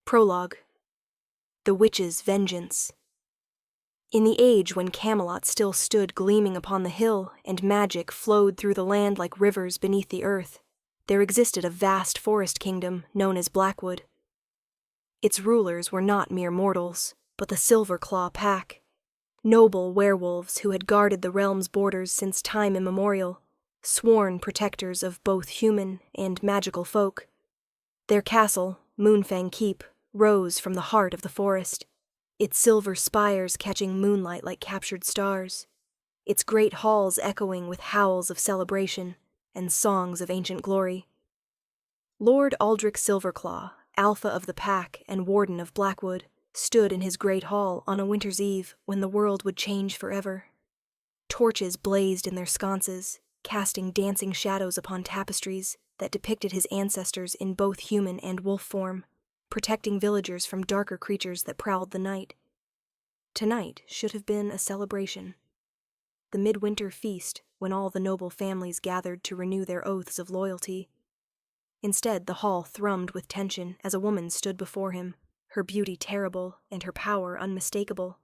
Prologue. The Witch's Vengeance. In the age when Camelot still stood gleaming upon the hill and magic flowed through the land like rivers beneath the earth, there existed a vast forest kingdom known as Blackwood. Its rulers were not mere mortals, but the Silverclaw pack, noble werewolves who had guarded the realm's borders since time immemorial, sworn protectors of both human and magical folk. Their castle, Moonfang Keep, rose from the heart of the forest, its silver spires catching moonlight like captured stars, its great halls echoing with howls of celebration and songs of ancient glory. Lord Aldrich Silverclaw, alpha of the pack and warden of Blackwood, stood in his great hall on a winter's eve when the world would change forever. Torches blazed in their sconces, casting dancing shadows upon tapestries that depicted his ancestors in both human and wolf form, protecting villagers from darker creatures that prowled the night. Tonight should have been a celebration. The midwinter feast when all the noble families gathered to renew their oaths of loyalty. Instead, the hall thrummed with tension as a woman stood before him, her beauty terrible and her power unmistakable.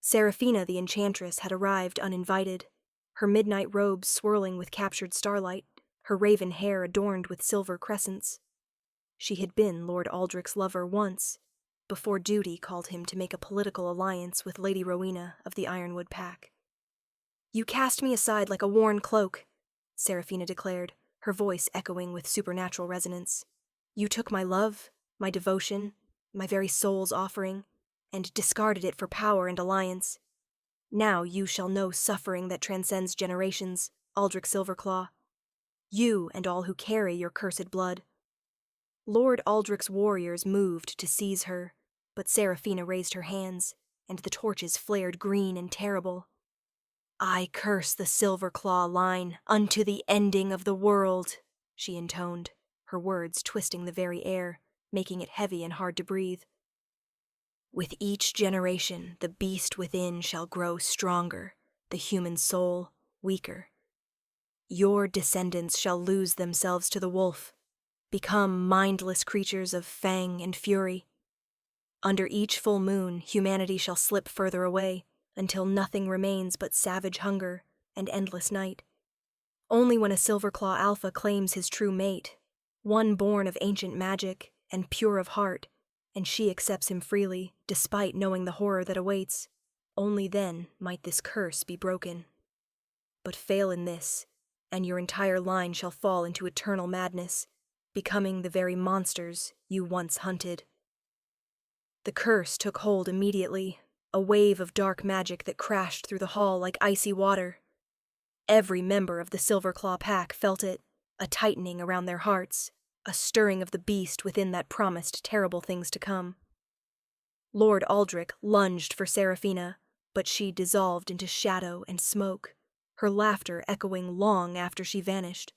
Seraphina the enchantress had arrived uninvited, her midnight robes swirling with captured starlight, her raven hair adorned with silver crescents. She had been Lord Aldrich's lover once, before duty called him to make a political alliance with Lady Rowena of the Ironwood pack. "You cast me aside like a worn cloak," Seraphina declared, her voice echoing with supernatural resonance. "You took my love, my devotion, my very soul's offering, and discarded it for power and alliance. Now you shall know suffering that transcends generations, Aldrich Silverclaw. You and all who carry your cursed blood." Lord Aldrich's warriors moved to seize her, but Seraphina raised her hands, and the torches flared green and terrible. "I curse the Silverclaw line unto the ending of the world," she intoned, her words twisting the very air, making it heavy and hard to breathe. "With each generation, the beast within shall grow stronger, the human soul weaker. Your descendants shall lose themselves to the wolf, become mindless creatures of fang and fury. Under each full moon, humanity shall slip further away, until nothing remains but savage hunger and endless night. Only when a Silverclaw alpha claims his true mate, one born of ancient magic and pure of heart, and she accepts him freely, despite knowing the horror that awaits, only then might this curse be broken. But fail in this, and your entire line shall fall into eternal madness, becoming the very monsters you once hunted." The curse took hold immediately, a wave of dark magic that crashed through the hall like icy water. Every member of the Silverclaw pack felt it, a tightening around their hearts, a stirring of the beast within that promised terrible things to come. Lord Aldrich lunged for Seraphina, but she dissolved into shadow and smoke, her laughter echoing long after she vanished.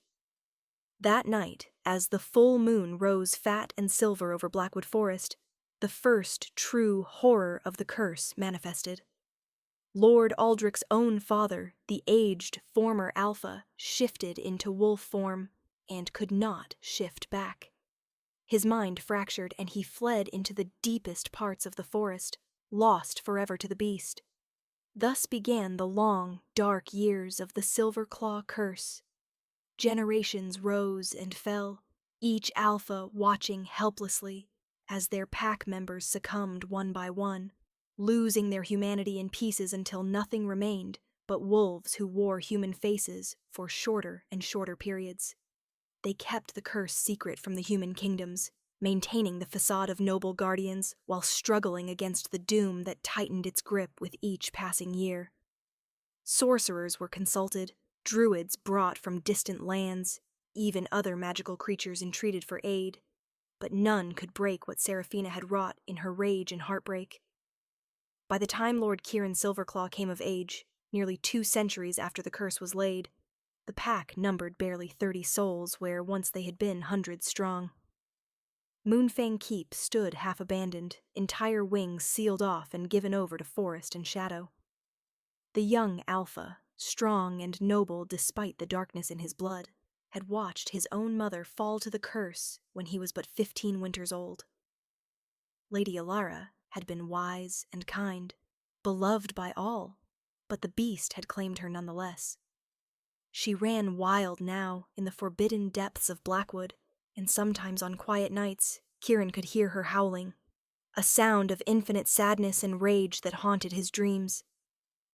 That night, as the full moon rose fat and silver over Blackwood Forest, the first true horror of the curse manifested. Lord Aldrich's own father, the aged former alpha, shifted into wolf form and could not shift back. His mind fractured and he fled into the deepest parts of the forest, lost forever to the beast. Thus began the long, dark years of the Silverclaw curse. Generations rose and fell, each alpha watching helplessly as their pack members succumbed one by one, losing their humanity in pieces until nothing remained but wolves who wore human faces for shorter and shorter periods. They kept the curse secret from the human kingdoms, maintaining the facade of noble guardians while struggling against the doom that tightened its grip with each passing year. Sorcerers were consulted, druids brought from distant lands, even other magical creatures entreated for aid, but none could break what Seraphina had wrought in her rage and heartbreak. By the time Lord Kieran Silverclaw came of age, nearly 2 centuries after the curse was laid, the pack numbered barely 30 souls where once they had been hundreds strong. Moonfang Keep stood half abandoned, entire wings sealed off and given over to forest and shadow. The young alpha, strong and noble despite the darkness in his blood, had watched his own mother fall to the curse when he was but 15 winters old. Lady Elara had been wise and kind, beloved by all, but the beast had claimed her nonetheless. She ran wild now in the forbidden depths of Blackwood, and sometimes on quiet nights Kieran could hear her howling, a sound of infinite sadness and rage that haunted his dreams.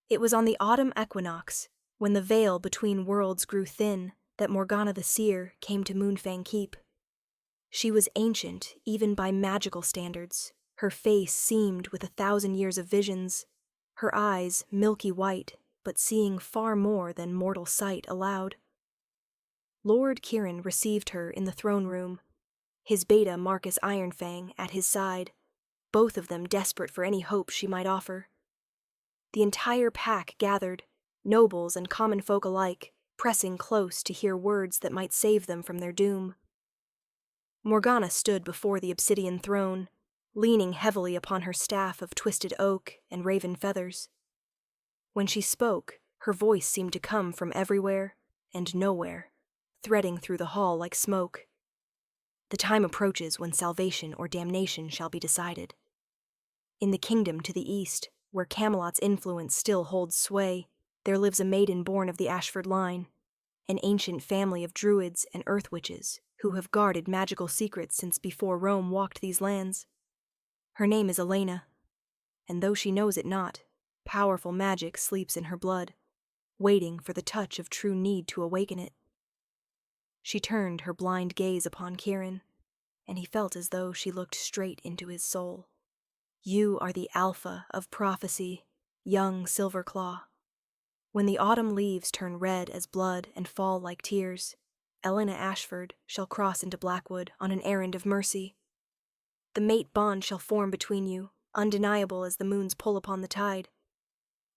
It was on the autumn equinox, when the veil between worlds grew thin, that Morgana the Seer came to Moonfang Keep. She was ancient even by magical standards. Her face seamed with 1,000 years of visions, her eyes milky white, but seeing far more than mortal sight allowed. Lord Kieran received her in the throne room, his beta Marcus Ironfang at his side, both of them desperate for any hope she might offer. The entire pack gathered, nobles and common folk alike, pressing close to hear words that might save them from their doom. Morgana stood before the obsidian throne, leaning heavily upon her staff of twisted oak and raven feathers. When she spoke, her voice seemed to come from everywhere and nowhere, threading through the hall like smoke. The time approaches when salvation or damnation shall be decided. In the kingdom to the east, where Camelot's influence still holds sway, there lives a maiden born of the Ashford line, an ancient family of druids and earth witches who have guarded magical secrets since before Rome walked these lands. Her name is Elena, and though she knows it not, powerful magic sleeps in her blood, waiting for the touch of true need to awaken it. She turned her blind gaze upon Kieran, and he felt as though she looked straight into his soul. You are the alpha of prophecy, young Silverclaw. When the autumn leaves turn red as blood and fall like tears, Elena Ashford shall cross into Blackwood on an errand of mercy. The mate bond shall form between you, undeniable as the moon's pull upon the tide.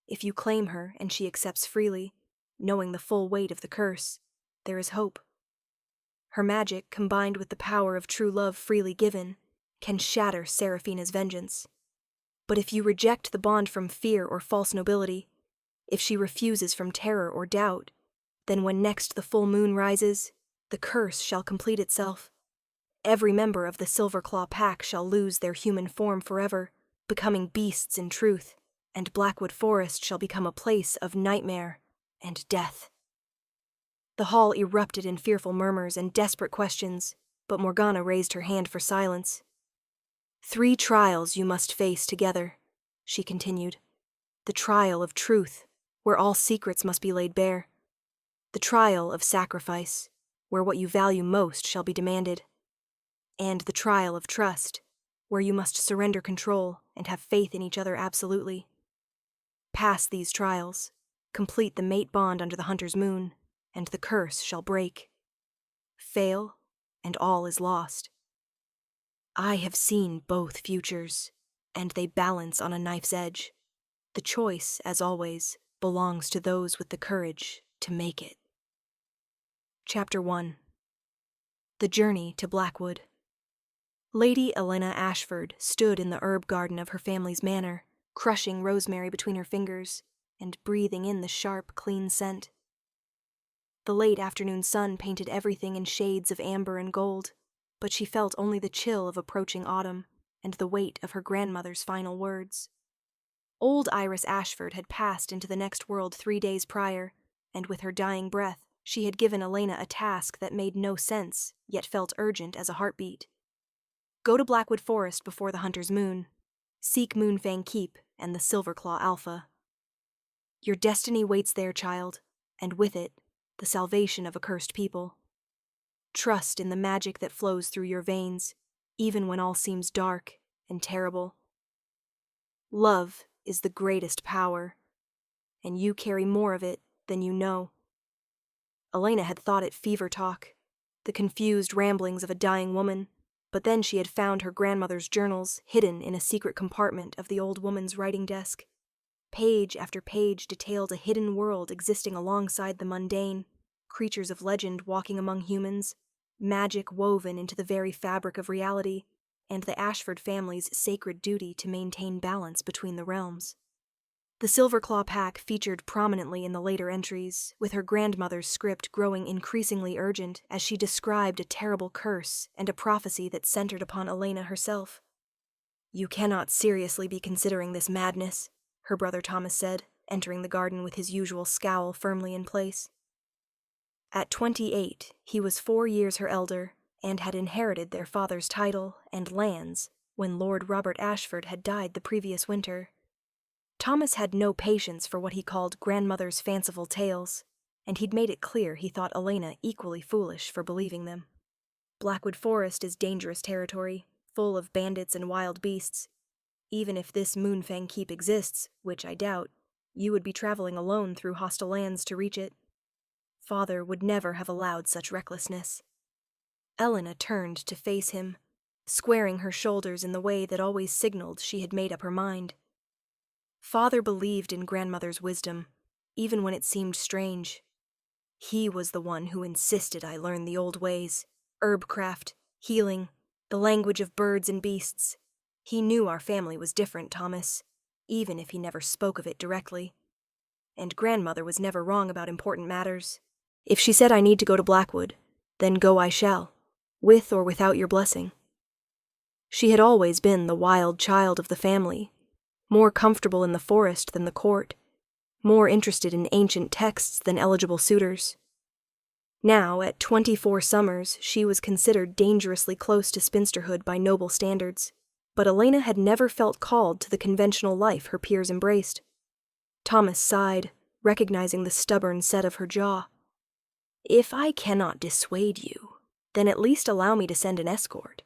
If you claim her and she accepts freely, knowing the full weight of the curse, there is hope. Her magic, combined with the power of true love freely given, can shatter Seraphina's vengeance. But if you reject the bond from fear or false nobility, if she refuses from terror or doubt, then when next the full moon rises, the curse shall complete itself. Every member of the Silverclaw pack shall lose their human form forever, becoming beasts in truth, and Blackwood Forest shall become a place of nightmare and death. The hall erupted in fearful murmurs and desperate questions, but Morgana raised her hand for silence. 3 trials you must face together, she continued. The trial of truth, where all secrets must be laid bare. The trial of sacrifice, where what you value most shall be demanded. And the trial of trust, where you must surrender control and have faith in each other absolutely. Pass these trials, complete the mate bond under the hunter's moon, and the curse shall break. Fail, and all is lost. I have seen both futures, and they balance on a knife's edge. The choice, as always, belongs to those with the courage to make it. Chapter 1. The Journey to Blackwood. Lady Elena Ashford stood in the herb garden of her family's manor, crushing rosemary between her fingers and breathing in the sharp, clean scent. The late afternoon sun painted everything in shades of amber and gold, but she felt only the chill of approaching autumn and the weight of her grandmother's final words. Old Iris Ashford had passed into the next world 3 days prior, and with her dying breath, she had given Elena a task that made no sense, yet felt urgent as a heartbeat. Go to Blackwood Forest before the hunter's moon. Seek Moonfang Keep and the Silverclaw Alpha. Your destiny waits there, child, and with it, the salvation of a cursed people. Trust in the magic that flows through your veins, even when all seems dark and terrible. Love is the greatest power, and you carry more of it than you know. Elena had thought it fever talk, the confused ramblings of a dying woman, but then she had found her grandmother's journals hidden in a secret compartment of the old woman's writing desk. Page after page detailed a hidden world existing alongside the mundane, creatures of legend walking among humans, magic woven into the very fabric of reality, and the Ashford family's sacred duty to maintain balance between the realms. The Silverclaw pack featured prominently in the later entries, with her grandmother's script growing increasingly urgent as she described a terrible curse and a prophecy that centered upon Elena herself. "You cannot seriously be considering this madness," her brother Thomas said, entering the garden with his usual scowl firmly in place. At 28, he was 4 years her elder, and had inherited their father's title and lands when Lord Robert Ashford had died the previous winter. Thomas had no patience for what he called grandmother's fanciful tales, and he'd made it clear he thought Elena equally foolish for believing them. Blackwood Forest is dangerous territory, full of bandits and wild beasts. Even if this Moonfang Keep exists, which I doubt, you would be traveling alone through hostile lands to reach it. Father would never have allowed such recklessness. Elena turned to face him, squaring her shoulders in the way that always signaled she had made up her mind. Father believed in grandmother's wisdom, even when it seemed strange. He was the one who insisted I learn the old ways, herbcraft, healing, the language of birds and beasts. He knew our family was different, Thomas, even if he never spoke of it directly. And grandmother was never wrong about important matters. If she said I need to go to Blackwood, then go I shall, with or without your blessing. She had always been the wild child of the family, more comfortable in the forest than the court, more interested in ancient texts than eligible suitors. Now, at 24 summers, she was considered dangerously close to spinsterhood by noble standards, but Elena had never felt called to the conventional life her peers embraced. Thomas sighed, recognizing the stubborn set of her jaw. "If I cannot dissuade you, then at least allow me to send an escort.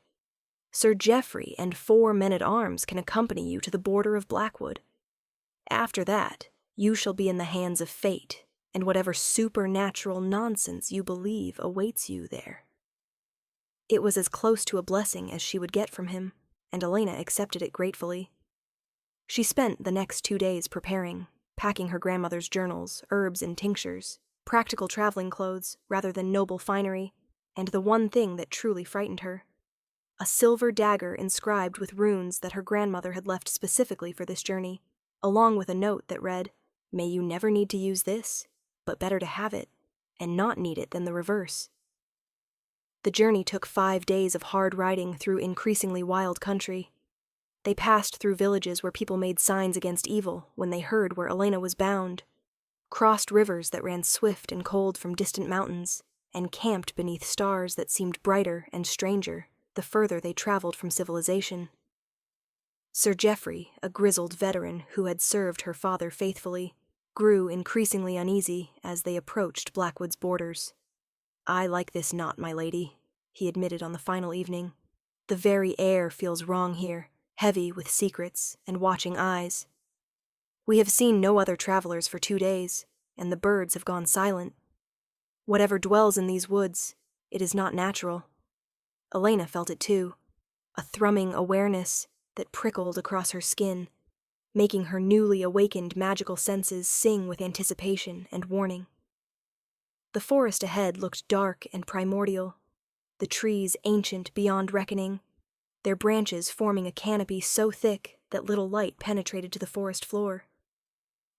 Sir Geoffrey and 4 men-at-arms can accompany you to the border of Blackwood. After that, you shall be in the hands of fate, and whatever supernatural nonsense you believe awaits you there." It was as close to a blessing as she would get from him, and Elena accepted it gratefully. She spent the next 2 days preparing, packing her grandmother's journals, herbs and tinctures, practical traveling clothes rather than noble finery, and the one thing that truly frightened her: a silver dagger inscribed with runes that her grandmother had left specifically for this journey, along with a note that read, "May you never need to use this, but better to have it, and not need it than the reverse." The journey took 5 days of hard riding through increasingly wild country. They passed through villages where people made signs against evil when they heard where Elena was bound, crossed rivers that ran swift and cold from distant mountains, and camped beneath stars that seemed brighter and stranger the further they traveled from civilization. Sir Geoffrey, a grizzled veteran who had served her father faithfully, grew increasingly uneasy as they approached Blackwood's borders. "I like this not, my lady," he admitted on the final evening. "The very air feels wrong here, heavy with secrets and watching eyes. We have seen no other travelers for 2 days, and the birds have gone silent. Whatever dwells in these woods, it is not natural." Elena felt it too, a thrumming awareness that prickled across her skin, making her newly awakened magical senses sing with anticipation and warning. The forest ahead looked dark and primordial, the trees ancient beyond reckoning, their branches forming a canopy so thick that little light penetrated to the forest floor.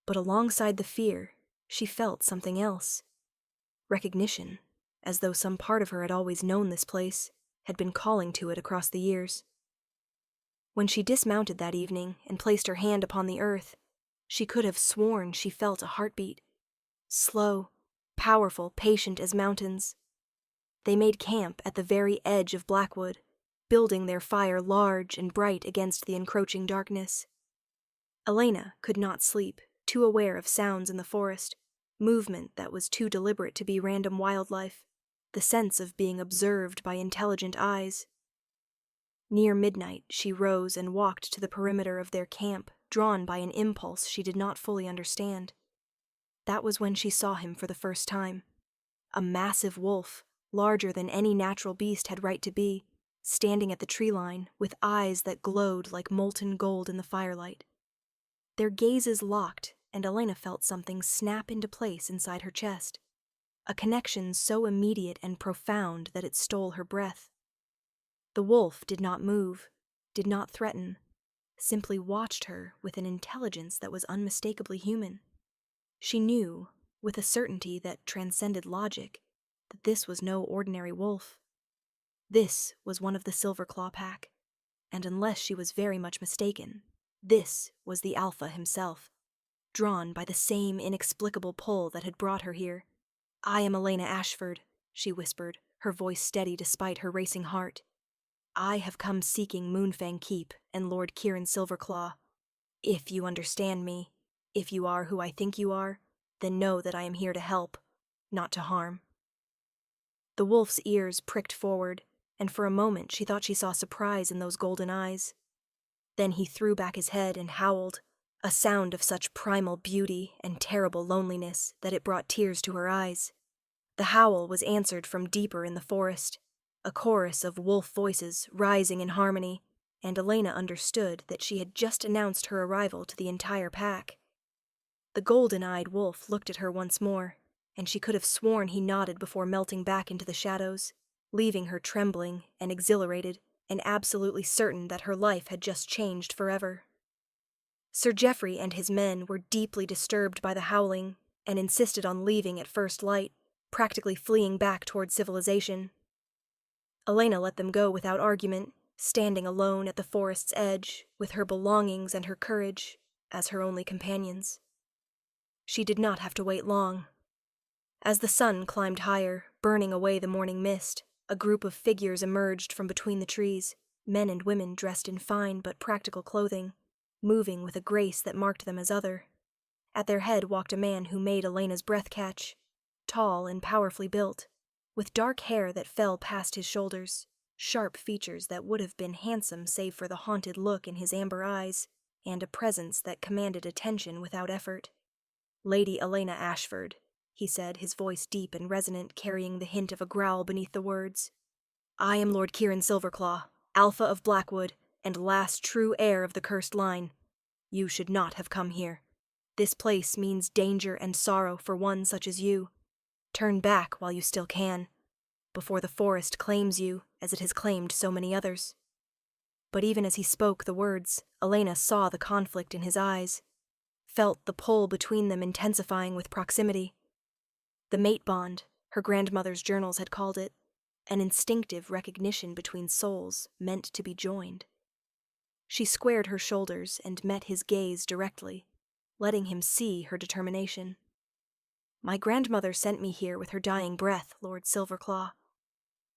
But alongside the fear, she felt something else. Recognition, as though some part of her had always known this place, had been calling to it across the years. When she dismounted that evening and placed her hand upon the earth, she could have sworn she felt a heartbeat. Slow, powerful, patient as mountains. They made camp at the very edge of Blackwood, building their fire large and bright against the encroaching darkness. Elena could not sleep, too aware of sounds in the forest, movement that was too deliberate to be random wildlife, the sense of being observed by intelligent eyes. Near midnight, she rose and walked to the perimeter of their camp, drawn by an impulse she did not fully understand. That was when she saw him for the first time. A massive wolf, larger than any natural beast had right to be, standing at the tree line with eyes that glowed like molten gold in the firelight. Their gazes locked, and Elena felt something snap into place inside her chest, a connection so immediate and profound that it stole her breath. The wolf did not move, did not threaten, simply watched her with an intelligence that was unmistakably human. She knew, with a certainty that transcended logic, that this was no ordinary wolf. This was one of the Silverclaw pack, and unless she was very much mistaken, this was the Alpha himself, drawn by the same inexplicable pull that had brought her here. "I am Elena Ashford," she whispered, her voice steady despite her racing heart. "I have come seeking Moonfang Keep and Lord Kieran Silverclaw. If you understand me, if you are who I think you are, then know that I am here to help, not to harm." The wolf's ears pricked forward, and for a moment she thought she saw surprise in those golden eyes. Then he threw back his head and howled, a sound of such primal beauty and terrible loneliness that it brought tears to her eyes. The howl was answered from deeper in the forest, a chorus of wolf voices rising in harmony, and Elena understood that she had just announced her arrival to the entire pack. The golden-eyed wolf looked at her once more, and she could have sworn he nodded before melting back into the shadows, leaving her trembling and exhilarated and absolutely certain that her life had just changed forever. Sir Geoffrey and his men were deeply disturbed by the howling and insisted on leaving at first light, practically fleeing back toward civilization. Elena let them go without argument, standing alone at the forest's edge, with her belongings and her courage as her only companions. She did not have to wait long. As the sun climbed higher, burning away the morning mist, a group of figures emerged from between the trees, men and women dressed in fine but practical clothing, moving with a grace that marked them as other. At their head walked a man who made Elena's breath catch, tall and powerfully built, with dark hair that fell past his shoulders, sharp features that would have been handsome save for the haunted look in his amber eyes, and a presence that commanded attention without effort. "Lady Elena Ashford," he said, his voice deep and resonant, carrying the hint of a growl beneath the words. "I am Lord Kieran Silverclaw, Alpha of Blackwood, and last true heir of the cursed line. You should not have come here. This place means danger and sorrow for one such as you. Turn back while you still can, before the forest claims you as it has claimed so many others." But even as he spoke the words, Elena saw the conflict in his eyes, felt the pull between them intensifying with proximity. The mate bond, her grandmother's journals had called it, an instinctive recognition between souls meant to be joined. She squared her shoulders and met his gaze directly, letting him see her determination. "My grandmother sent me here with her dying breath, Lord Silverclaw.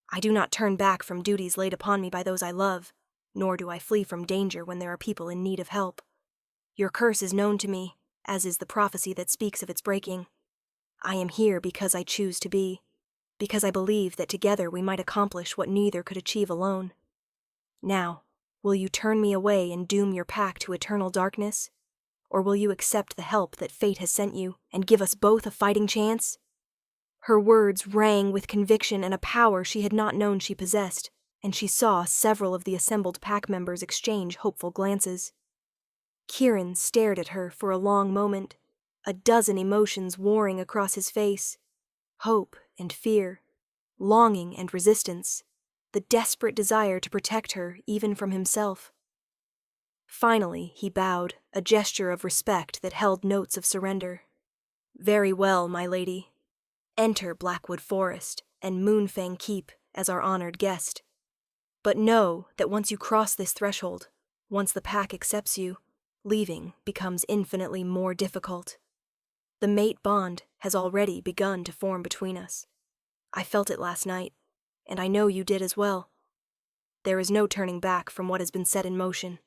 I do not turn back from duties laid upon me by those I love, nor do I flee from danger when there are people in need of help. Your curse is known to me, as is the prophecy that speaks of its breaking. I am here because I choose to be, because I believe that together we might accomplish what neither could achieve alone. Now, will you turn me away and doom your pack to eternal darkness? Or will you accept the help that fate has sent you and give us both a fighting chance?" Her words rang with conviction and a power she had not known she possessed, and she saw several of the assembled pack members exchange hopeful glances. Kieran stared at her for a long moment, a dozen emotions warring across his face: hope and fear, longing and resistance, the desperate desire to protect her even from himself. Finally, he bowed, a gesture of respect that held notes of surrender. "Very well, my lady. Enter Blackwood Forest and Moonfang Keep as our honored guest. But know that once you cross this threshold, once the pack accepts you, leaving becomes infinitely more difficult. The mate bond has already begun to form between us. I felt it last night, and I know you did as well. There is no turning back from what has been set in motion.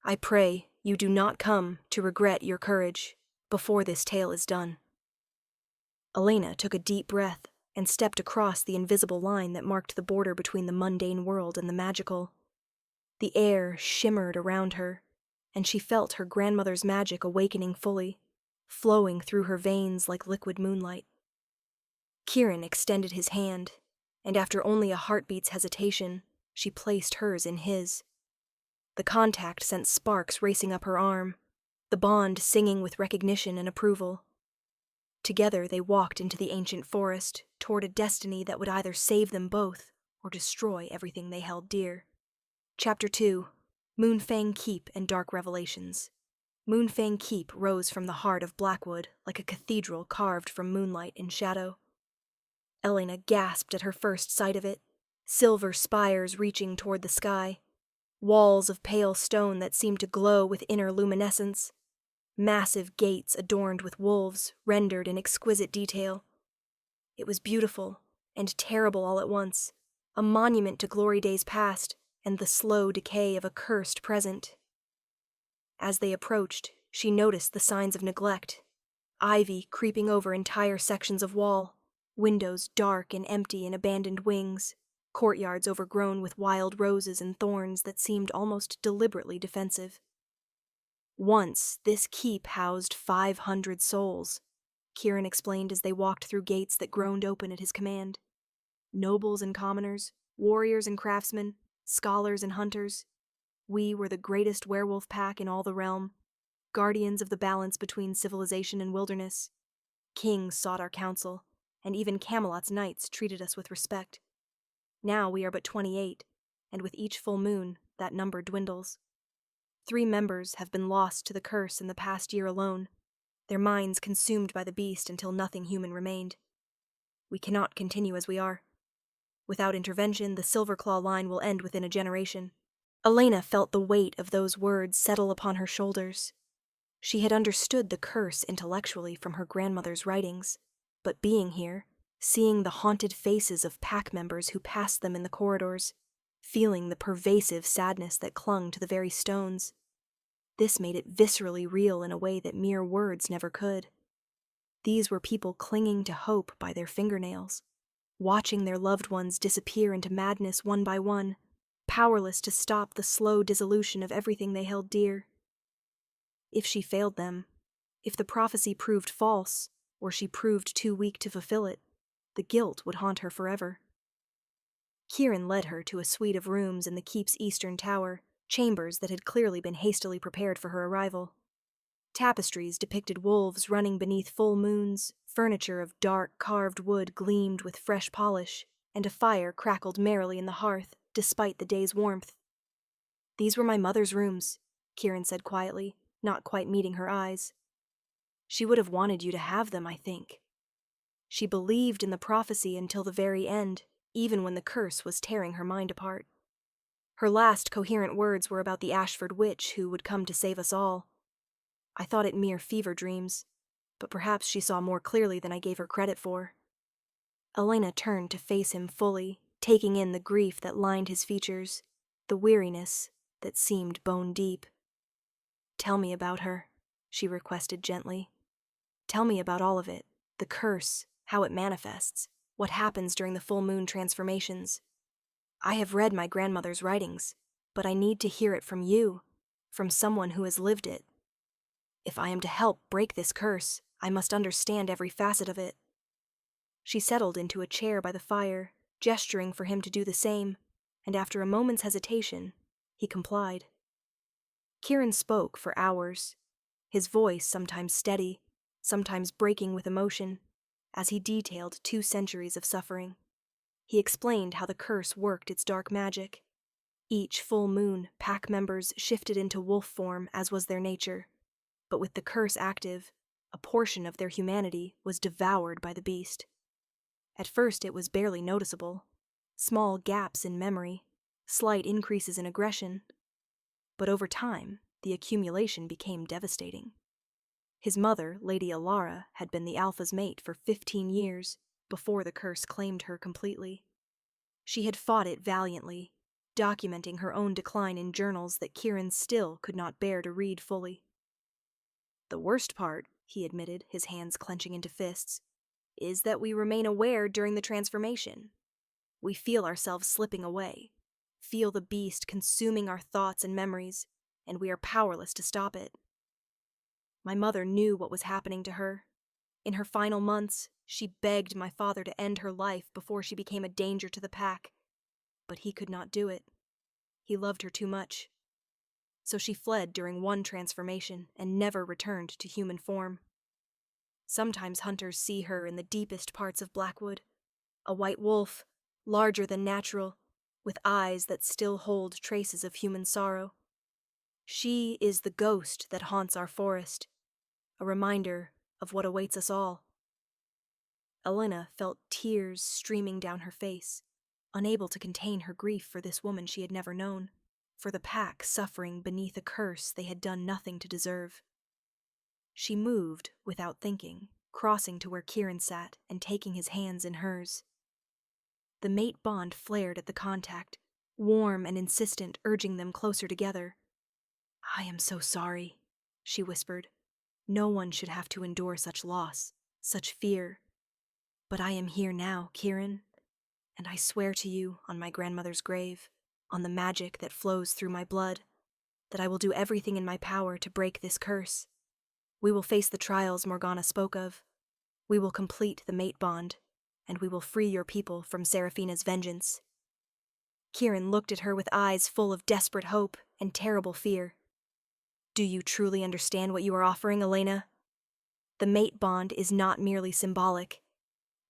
I pray you do not come to regret your courage before this tale is done." Elena took a deep breath and stepped across the invisible line that marked the border between the mundane world and the magical. The air shimmered around her, and she felt her grandmother's magic awakening fully, flowing through her veins like liquid moonlight. Kieran extended his hand, and after only a heartbeat's hesitation, she placed hers in his. The contact sent sparks racing up her arm, the bond singing with recognition and approval. Together they walked into the ancient forest, toward a destiny that would either save them both or destroy everything they held dear. Chapter 2: Moonfang Keep and Dark Revelations. Moonfang Keep rose from the heart of Blackwood like a cathedral carved from moonlight and shadow. Elena gasped at her first sight of it, silver spires reaching toward the sky. walls of pale stone that seemed to glow with inner luminescence, massive gates adorned with wolves rendered in exquisite detail. It was beautiful and terrible all at once, a monument to glory days past and the slow decay of a cursed present. As they approached, she noticed the signs of neglect: ivy creeping over entire sections of wall, windows dark and empty in abandoned wings, courtyards overgrown with wild roses and thorns that seemed almost deliberately defensive. Once, this keep housed 500 souls, Kieran explained as they walked through gates that groaned open at his command. Nobles and commoners, warriors and craftsmen, scholars and hunters. We were the greatest werewolf pack in all the realm, guardians of the balance between civilization and wilderness. Kings sought our counsel, and even Camelot's knights treated us with respect. Now we are but 28, and with each full moon, that number dwindles. 3 members have been lost to the curse in the past year alone, their minds consumed by the beast until nothing human remained. We cannot continue as we are. Without intervention, the Silverclaw line will end within a generation. Elena felt the weight of those words settle upon her shoulders. She had understood the curse intellectually from her grandmother's writings, but being here, seeing the haunted faces of pack members who passed them in the corridors, feeling the pervasive sadness that clung to the very stones, this made it viscerally real in a way that mere words never could. These were people clinging to hope by their fingernails, watching their loved ones disappear into madness one by one, powerless to stop the slow dissolution of everything they held dear. If she failed them, if the prophecy proved false, or she proved too weak to fulfill it, the guilt would haunt her forever. Kieran led her to a suite of rooms in the keep's eastern tower, chambers that had clearly been hastily prepared for her arrival. Tapestries depicted wolves running beneath full moons, furniture of dark carved wood gleamed with fresh polish, and a fire crackled merrily in the hearth, despite the day's warmth. "These were my mother's rooms," Kieran said quietly, not quite meeting her eyes. "She would have wanted you to have them, I think. She believed in the prophecy until the very end, even when the curse was tearing her mind apart. Her last coherent words were about the Ashford witch who would come to save us all. I thought it mere fever dreams, but perhaps she saw more clearly than I gave her credit for." Elena turned to face him fully, taking in the grief that lined his features, the weariness that seemed bone deep. "Tell me about her," she requested gently. "Tell me about all of it, the curse, how it manifests, what happens during the full moon transformations. I have read my grandmother's writings, but I need to hear it from you, from someone who has lived it. If I am to help break this curse, I must understand every facet of it." She settled into a chair by the fire, gesturing for him to do the same, and after a moment's hesitation, he complied. Kieran spoke for hours, his voice sometimes steady, sometimes breaking with emotion, as he detailed 2 centuries of suffering. He explained how the curse worked its dark magic. Each full moon, pack members shifted into wolf form as was their nature, but with the curse active, a portion of their humanity was devoured by the beast. At first it was barely noticeable, small gaps in memory, slight increases in aggression, but over time, the accumulation became devastating. His mother, Lady Elena, had been the alpha's mate for 15 years before the curse claimed her completely. She had fought it valiantly, documenting her own decline in journals that Kieran still could not bear to read fully. "The worst part," he admitted, his hands clenching into fists, "is that we remain aware during the transformation. We feel ourselves slipping away, feel the beast consuming our thoughts and memories, and we are powerless to stop it. My mother knew what was happening to her. In her final months, she begged my father to end her life before she became a danger to the pack, but he could not do it. He loved her too much. So she fled during one transformation and never returned to human form. Sometimes hunters see her in the deepest parts of Blackwood, a white wolf, larger than natural, with eyes that still hold traces of human sorrow. She is the ghost that haunts our forest, a reminder of what awaits us all." Elena felt tears streaming down her face, unable to contain her grief for this woman she had never known. for the pack suffering beneath a curse they had done nothing to deserve. She moved without thinking, crossing to where Kieran sat and taking his hands in hers. The mate bond flared at the contact, warm and insistent, urging them closer together. "I am so sorry," she whispered. "No one should have to endure such loss, such fear. But I am here now, Kieran, and I swear to you, on my grandmother's grave, on the magic that flows through my blood, that I will do everything in my power to break this curse. We will face the trials Morgana spoke of. We will complete the mate bond, and we will free your people from Seraphina's vengeance." Kieran looked at her with eyes full of desperate hope and terrible fear. "Do you truly understand what you are offering, Elena? The mate bond is not merely symbolic.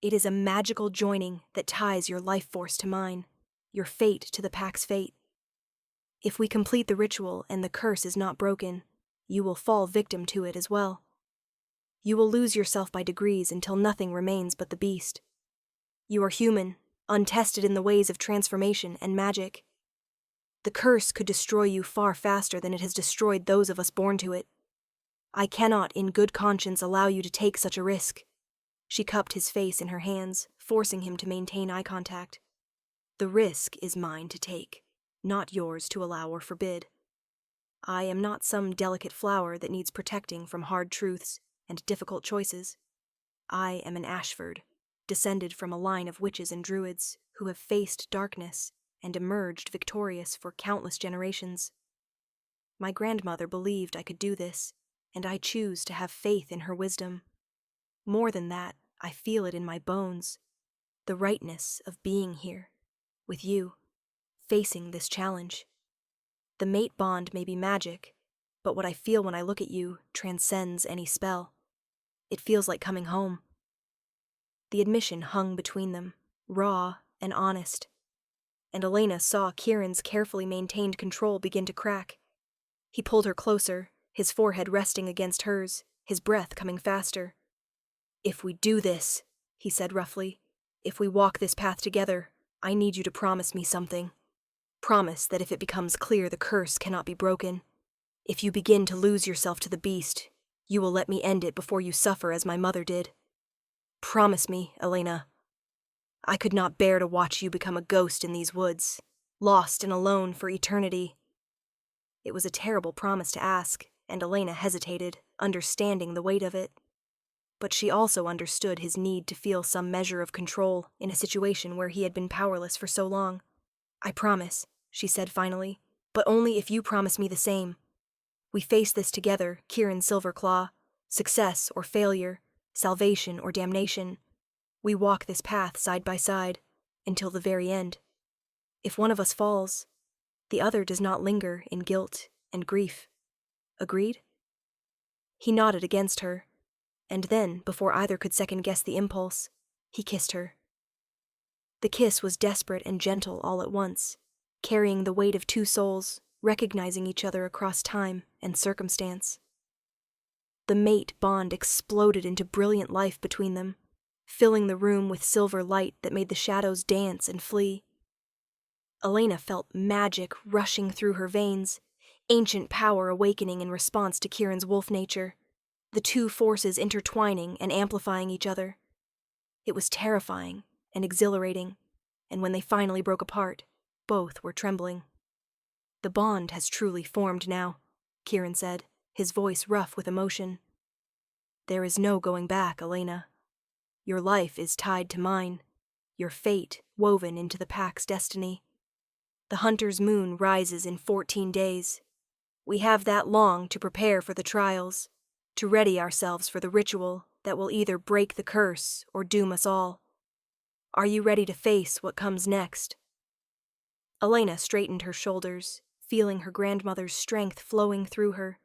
It is a magical joining that ties your life force to mine, your fate to the pack's fate. If we complete the ritual and the curse is not broken, you will fall victim to it as well. You will lose yourself by degrees until nothing remains but the beast. You are human, untested in the ways of transformation and magic. The curse could destroy you far faster than it has destroyed those of us born to it. I cannot, in good conscience, allow you to take such a risk." She cupped his face in her hands, forcing him to maintain eye contact. "The risk is mine to take, not yours to allow or forbid. I am not some delicate flower that needs protecting from hard truths and difficult choices. I am an Ashford, descended from a line of witches and druids who have faced darkness and emerged victorious for countless generations. My grandmother believed I could do this, and I choose to have faith in her wisdom. More than that, I feel it in my bones, the rightness of being here, with you, facing this challenge. The mate bond may be magic, but what I feel when I look at you transcends any spell. It feels like coming home." The admission hung between them, raw and honest, and Elena saw Kieran's carefully maintained control begin to crack. He pulled her closer, his forehead resting against hers, his breath coming faster. "If we do this," he said roughly, "if we walk this path together, I need you to promise me something. Promise that if it becomes clear the curse cannot be broken, if you begin to lose yourself to the beast, you will let me end it before you suffer as my mother did. Promise me, Elena. I could not bear to watch you become a ghost in these woods, lost and alone for eternity." It was a terrible promise to ask, and Elena hesitated, understanding the weight of it. But she also understood his need to feel some measure of control in a situation where he had been powerless for so long. "I promise," she said finally, "but only if you promise me the same. We face this together, Kieran Silverclaw, success or failure, salvation or damnation. We walk this path side by side, until the very end. If one of us falls, the other does not linger in guilt and grief. Agreed?" He nodded against her, and then, before either could second-guess the impulse, he kissed her. The kiss was desperate and gentle all at once, carrying the weight of two souls, recognizing each other across time and circumstance. The mate bond exploded into brilliant life between them, filling the room with silver light that made the shadows dance and flee. Elena felt magic rushing through her veins, ancient power awakening in response to Kieran's wolf nature, the two forces intertwining and amplifying each other. It was terrifying and exhilarating, and when they finally broke apart, both were trembling. "The bond has truly formed now," Kieran said, his voice rough with emotion. "There is no going back, Elena. Your life is tied to mine, your fate woven into the pack's destiny. The hunter's moon rises in 14 days. We have that long to prepare for the trials, to ready ourselves for the ritual that will either break the curse or doom us all. Are you ready to face what comes next?" Elena straightened her shoulders, feeling her grandmother's strength flowing through her,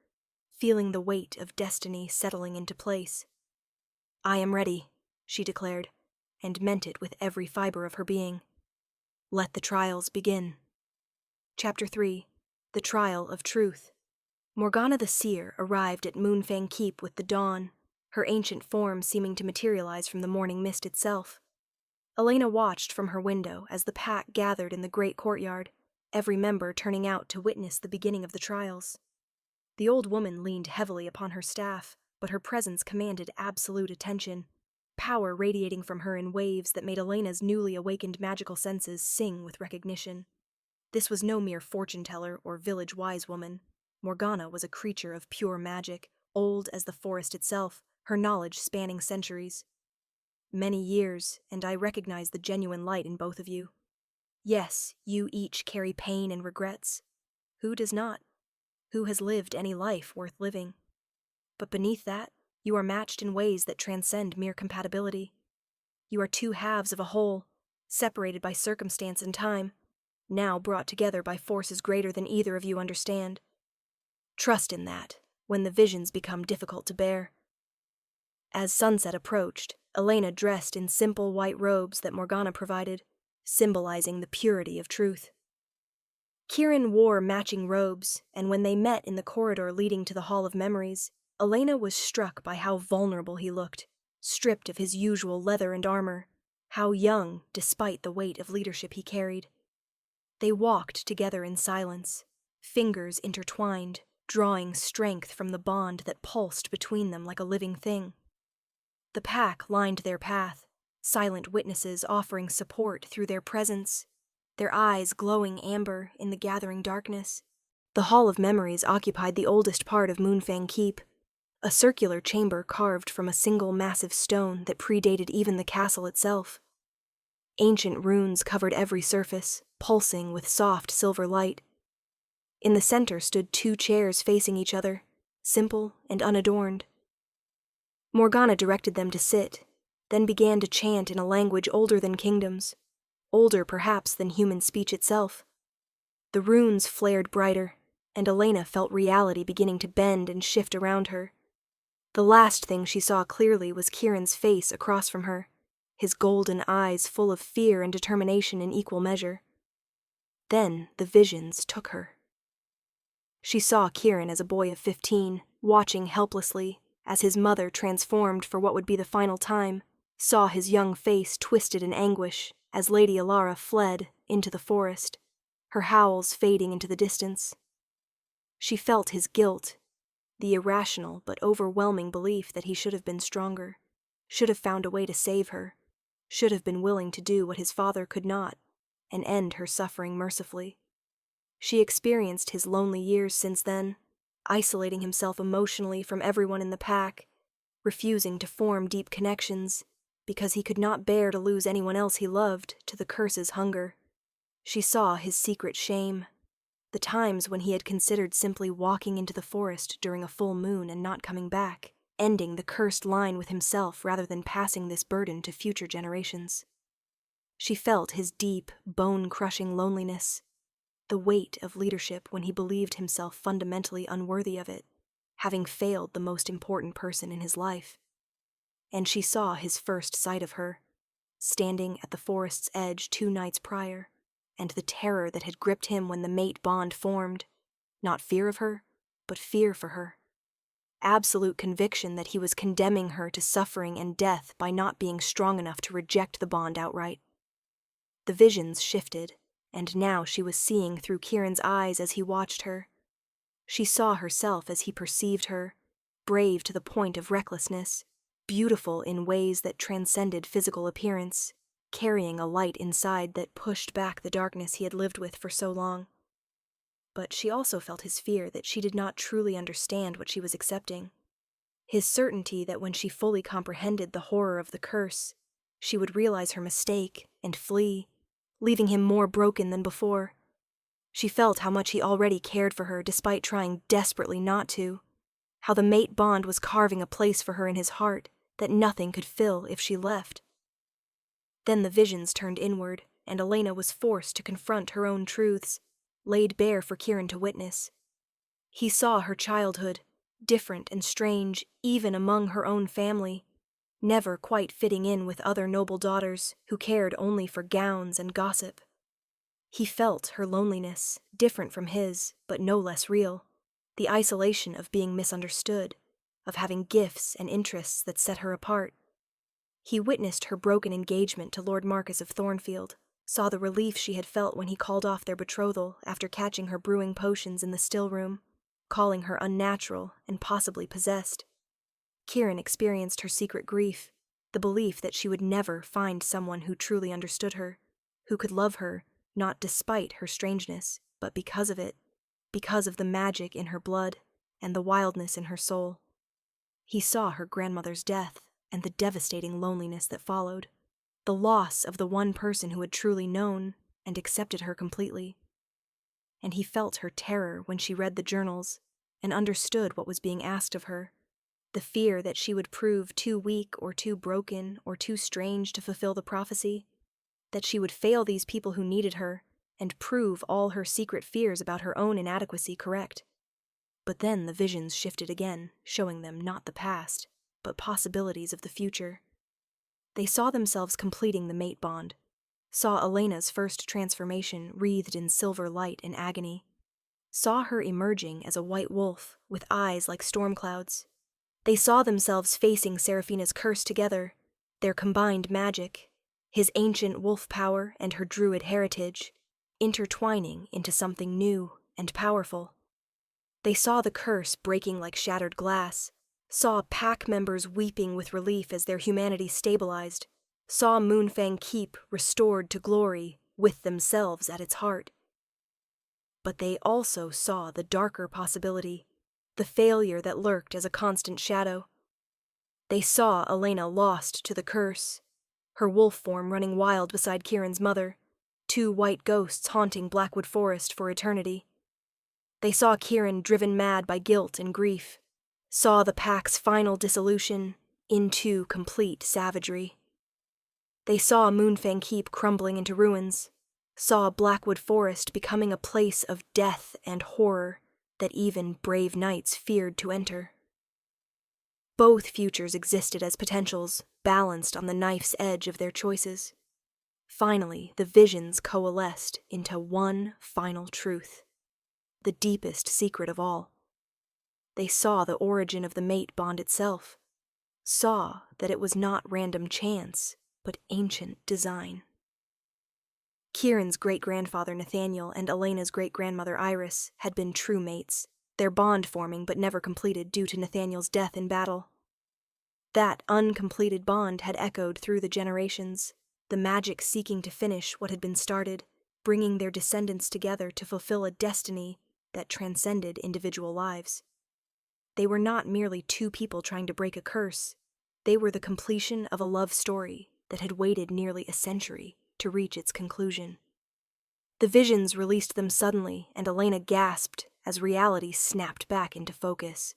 feeling the weight of destiny settling into place. "I am ready," she declared, and meant it with every fiber of her being. Let the trials begin. Chapter 3. The Trial of Truth. Morgana the Seer arrived at Moonfang Keep with the dawn, her ancient form seeming to materialize from the morning mist itself. Elena watched from her window as the pack gathered in the great courtyard, every member turning out to witness the beginning of the trials. The old woman leaned heavily upon her staff, but her presence commanded absolute attention, power radiating from her in waves that made Elena's newly awakened magical senses sing with recognition. This was no mere fortune-teller or village wise woman. Morgana was a creature of pure magic, old as the forest itself, her knowledge spanning centuries. Many years, and I recognize the genuine light in both of you. Yes, you each carry pain and regrets. Who does not? Who has lived any life worth living? But beneath that, you are matched in ways that transcend mere compatibility. You are two halves of a whole, separated by circumstance and time, now brought together by forces greater than either of you understand. Trust in that, when the visions become difficult to bear. As sunset approached, Elena dressed in simple white robes that Morgana provided, symbolizing the purity of truth. Kieran wore matching robes, and when they met in the corridor leading to the Hall of Memories, Elena was struck by how vulnerable he looked, stripped of his usual leather and armor, how young despite the weight of leadership he carried. They walked together in silence, fingers intertwined, drawing strength from the bond that pulsed between them like a living thing. The pack lined their path, silent witnesses offering support through their presence, their eyes glowing amber in the gathering darkness. The Hall of Memories occupied the oldest part of Moonfang Keep, a circular chamber carved from a single massive stone that predated even the castle itself. Ancient runes covered every surface, pulsing with soft silver light. In the center stood two chairs facing each other, simple and unadorned. Morgana directed them to sit, then began to chant in a language older than kingdoms, older perhaps than human speech itself. The runes flared brighter, and Elena felt reality beginning to bend and shift around her. The last thing she saw clearly was Kieran's face across from her, his golden eyes full of fear and determination in equal measure. Then the visions took her. She saw Kieran as a boy of 15, watching helplessly, as his mother transformed for what would be the final time, saw his young face twisted in anguish as Lady Elena fled into the forest, her howls fading into the distance. She felt his guilt, the irrational but overwhelming belief that he should have been stronger, should have found a way to save her, should have been willing to do what his father could not, and end her suffering mercifully. She experienced his lonely years since then, isolating himself emotionally from everyone in the pack, refusing to form deep connections, because he could not bear to lose anyone else he loved to the curse's hunger. She saw his secret shame, the times when he had considered simply walking into the forest during a full moon and not coming back, ending the cursed line with himself rather than passing this burden to future generations. She felt his deep, bone-crushing loneliness, the weight of leadership when he believed himself fundamentally unworthy of it, having failed the most important person in his life. And she saw his first sight of her, standing at the forest's edge 2 nights prior, and the terror that had gripped him when the mate bond formed, not fear of her, but fear for her. Absolute conviction that he was condemning her to suffering and death by not being strong enough to reject the bond outright. The visions shifted, and now she was seeing through Kieran's eyes as he watched her. She saw herself as he perceived her, brave to the point of recklessness, beautiful in ways that transcended physical appearance, carrying a light inside that pushed back the darkness he had lived with for so long. But she also felt his fear that she did not truly understand what she was accepting, his certainty that when she fully comprehended the horror of the curse, she would realize her mistake and flee, leaving him more broken than before. She felt how much he already cared for her despite trying desperately not to, how the mate bond was carving a place for her in his heart that nothing could fill if she left. Then the visions turned inward, and Elena was forced to confront her own truths, laid bare for Kieran to witness. He saw her childhood, different and strange even among her own family, never quite fitting in with other noble daughters who cared only for gowns and gossip. He felt her loneliness, different from his, but no less real, the isolation of being misunderstood, of having gifts and interests that set her apart. He witnessed her broken engagement to Lord Marquis of Thornfield, saw the relief she had felt when he called off their betrothal after catching her brewing potions in the still room, calling her unnatural and possibly possessed. Kieran experienced her secret grief, the belief that she would never find someone who truly understood her, who could love her, not despite her strangeness, but because of it, because of the magic in her blood and the wildness in her soul. He saw her grandmother's death and the devastating loneliness that followed, the loss of the one person who had truly known and accepted her completely. And he felt her terror when she read the journals and understood what was being asked of her, the fear that she would prove too weak or too broken or too strange to fulfill the prophecy, that she would fail these people who needed her and prove all her secret fears about her own inadequacy correct. But then the visions shifted again, showing them not the past, but possibilities of the future. They saw themselves completing the mate bond, saw Elena's first transformation wreathed in silver light and agony, saw her emerging as a white wolf with eyes like storm clouds. They saw themselves facing Seraphina's curse together, their combined magic, his ancient wolf power and her druid heritage, intertwining into something new and powerful. They saw the curse breaking like shattered glass, saw pack members weeping with relief as their humanity stabilized, saw Moonfang Keep restored to glory with themselves at its heart. But they also saw the darker possibility, the failure that lurked as a constant shadow. They saw Elena lost to the curse, her wolf form running wild beside Kieran's mother, two white ghosts haunting Blackwood Forest for eternity. They saw Kieran driven mad by guilt and grief, saw the pack's final dissolution into complete savagery. They saw Moonfang Keep crumbling into ruins, saw Blackwood Forest becoming a place of death and horror that even brave knights feared to enter. Both futures existed as potentials, balanced on the knife's edge of their choices. Finally, the visions coalesced into one final truth, the deepest secret of all. They saw the origin of the mate bond itself, saw that it was not random chance, but ancient design. Kieran's great-grandfather Nathaniel and Elena's great-grandmother Iris had been true mates, their bond forming but never completed due to Nathaniel's death in battle. That uncompleted bond had echoed through the generations, the magic seeking to finish what had been started, bringing their descendants together to fulfill a destiny that transcended individual lives. They were not merely two people trying to break a curse. They were the completion of a love story that had waited nearly a century to reach its conclusion. The visions released them suddenly, and Elena gasped as reality snapped back into focus.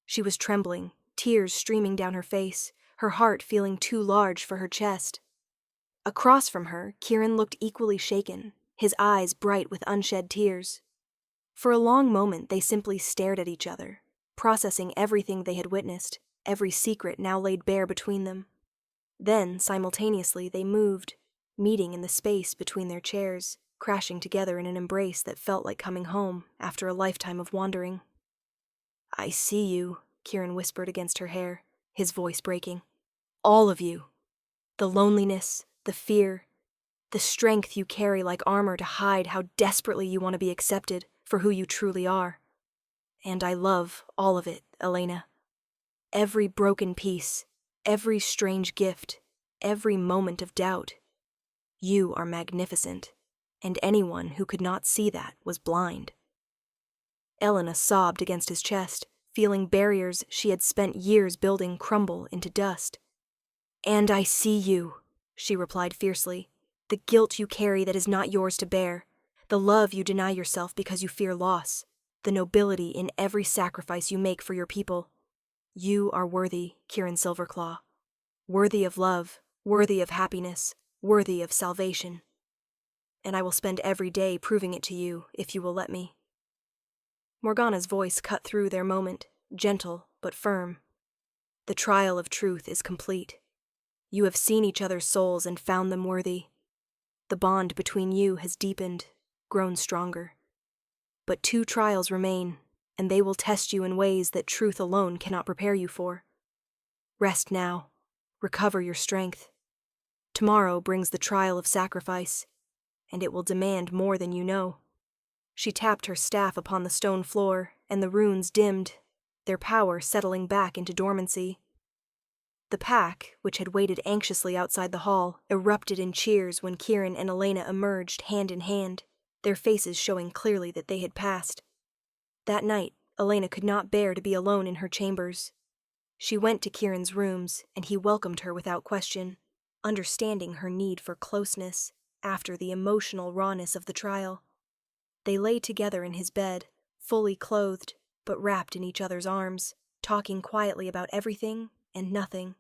She was trembling, tears streaming down her face, her heart feeling too large for her chest. Across from her, Kieran looked equally shaken, his eyes bright with unshed tears. For a long moment they simply stared at each other, processing everything they had witnessed, every secret now laid bare between them. Then, simultaneously, they moved, meeting in the space between their chairs, crashing together in an embrace that felt like coming home after a lifetime of wandering. "I see you," Kieran whispered against her hair, his voice breaking. "All of you. The loneliness, the fear, the strength you carry like armor to hide how desperately you want to be accepted for who you truly are. And I love all of it, Elena. Every broken piece, every strange gift, every moment of doubt. You are magnificent, and anyone who could not see that was blind." Elena sobbed against his chest, feeling barriers she had spent years building crumble into dust. "And I see you," she replied fiercely, "the guilt you carry that is not yours to bear, the love you deny yourself because you fear loss, the nobility in every sacrifice you make for your people. You are worthy, Kieran Silverclaw. Worthy of love, worthy of happiness, worthy of salvation. And I will spend every day proving it to you, if you will let me." Morgana's voice cut through their moment, gentle but firm. "The trial of truth is complete. You have seen each other's souls and found them worthy. The bond between you has deepened, grown stronger. But 2 trials remain, and they will test you in ways that truth alone cannot prepare you for. Rest now. Recover your strength. Tomorrow brings the trial of sacrifice, and it will demand more than you know." She tapped her staff upon the stone floor, and the runes dimmed, their power settling back into dormancy. The pack, which had waited anxiously outside the hall, erupted in cheers when Kieran and Elena emerged hand in hand, their faces showing clearly that they had passed. That night, Elena could not bear to be alone in her chambers. She went to Kieran's rooms, and he welcomed her without question, understanding her need for closeness after the emotional rawness of the trial. They lay together in his bed, fully clothed, but wrapped in each other's arms, talking quietly about everything and nothing.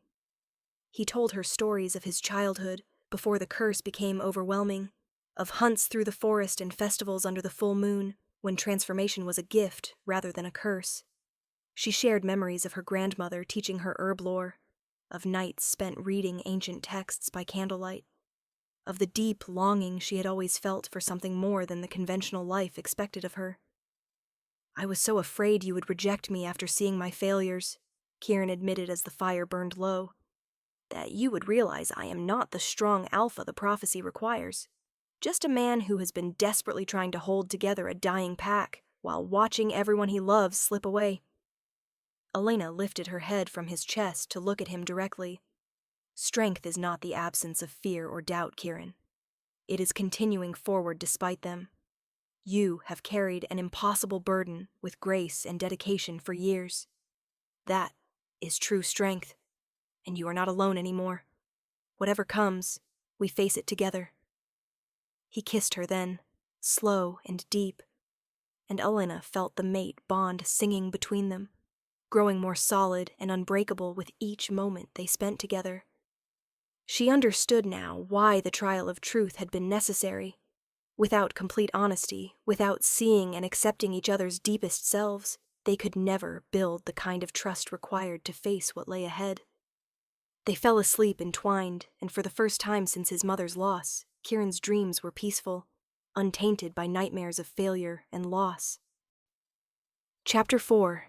He told her stories of his childhood before the curse became overwhelming, of hunts through the forest and festivals under the full moon, when transformation was a gift rather than a curse. She shared memories of her grandmother teaching her herb lore, of nights spent reading ancient texts by candlelight, of the deep longing she had always felt for something more than the conventional life expected of her. "I was so afraid you would reject me after seeing my failures," Kieran admitted as the fire burned low. "That you would realize I am not the strong alpha the prophecy requires. Just a man who has been desperately trying to hold together a dying pack while watching everyone he loves slip away." Elena lifted her head from his chest to look at him directly. "Strength is not the absence of fear or doubt, Kieran. It is continuing forward despite them. You have carried an impossible burden with grace and dedication for years. That is true strength, and you are not alone anymore. Whatever comes, we face it together." He kissed her then, slow and deep, and Elena felt the mate bond singing between them, growing more solid and unbreakable with each moment they spent together. She understood now why the trial of truth had been necessary. Without complete honesty, without seeing and accepting each other's deepest selves, they could never build the kind of trust required to face what lay ahead. They fell asleep entwined, and for the first time since his mother's loss, Kieran's dreams were peaceful, untainted by nightmares of failure and loss. Chapter 4.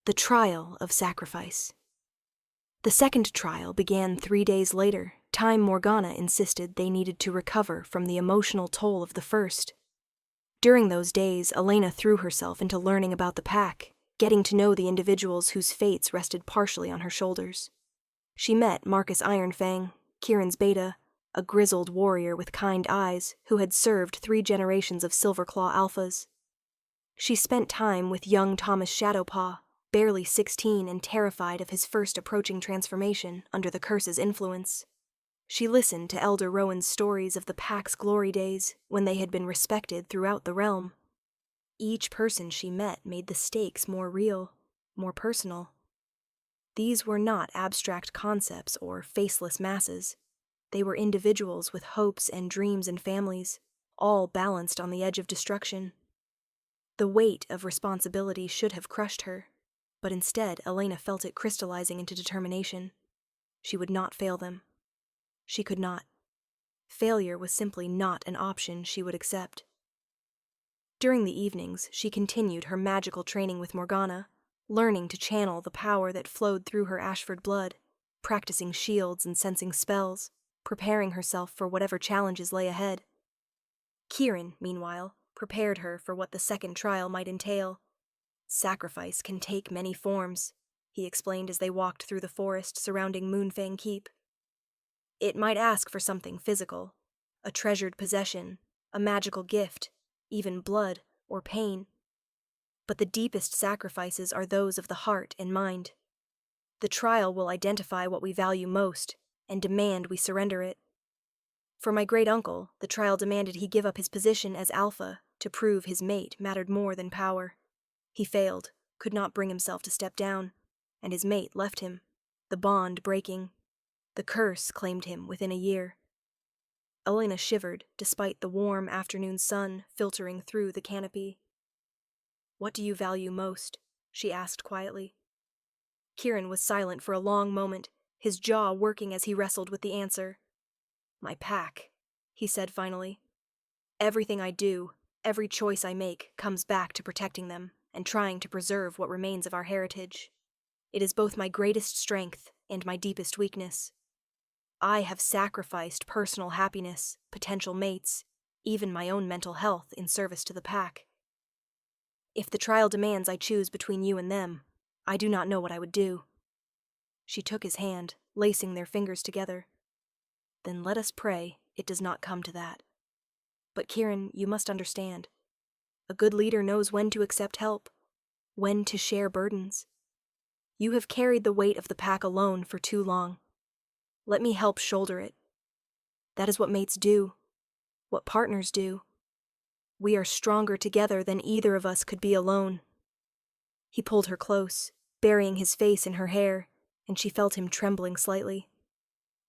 The Trial of Sacrifice. The second trial began 3 days later, time Morgana insisted they needed to recover from the emotional toll of the first. During those days, Elena threw herself into learning about the pack, getting to know the individuals whose fates rested partially on her shoulders. She met Marcus Ironfang, Kieran's beta, a grizzled warrior with kind eyes who had served 3 generations of Silverclaw alphas. She spent time with young Thomas Shadowpaw, barely 16 and terrified of his first approaching transformation under the curse's influence. She listened to Elder Rowan's stories of the pack's glory days when they had been respected throughout the realm. Each person she met made the stakes more real, more personal. These were not abstract concepts or faceless masses. They were individuals with hopes and dreams and families, all balanced on the edge of destruction. The weight of responsibility should have crushed her, but instead Elena felt it crystallizing into determination. She would not fail them. She could not. Failure was simply not an option she would accept. During the evenings, she continued her magical training with Morgana, learning to channel the power that flowed through her Ashford blood, practicing shields and sensing spells, preparing herself for whatever challenges lay ahead. Kieran, meanwhile, prepared her for what the second trial might entail. "Sacrifice can take many forms," he explained as they walked through the forest surrounding Moonfang Keep. "It might ask for something physical, a treasured possession, a magical gift, even blood or pain. But the deepest sacrifices are those of the heart and mind. The trial will identify what we value most and demand we surrender it. For my great-uncle, the trial demanded he give up his position as alpha to prove his mate mattered more than power. He failed, could not bring himself to step down, and his mate left him, the bond breaking. The curse claimed him within a year." Elena shivered despite the warm afternoon sun filtering through the canopy. "What do you value most?" she asked quietly. Kieran was silent for a long moment, his jaw working as he wrestled with the answer. "My pack," he said finally. "Everything I do, every choice I make, comes back to protecting them and trying to preserve what remains of our heritage. It is both my greatest strength and my deepest weakness." I have sacrificed personal happiness, potential mates, even my own mental health in service to the pack. If the trial demands I choose between you and them, I do not know what I would do." She took his hand, lacing their fingers together. "Then let us pray it does not come to that. But Kieran, you must understand. A good leader knows when to accept help, when to share burdens. You have carried the weight of the pack alone for too long. Let me help shoulder it. That is what mates do, what partners do. We are stronger together than either of us could be alone." He pulled her close, burying his face in her hair, and she felt him trembling slightly.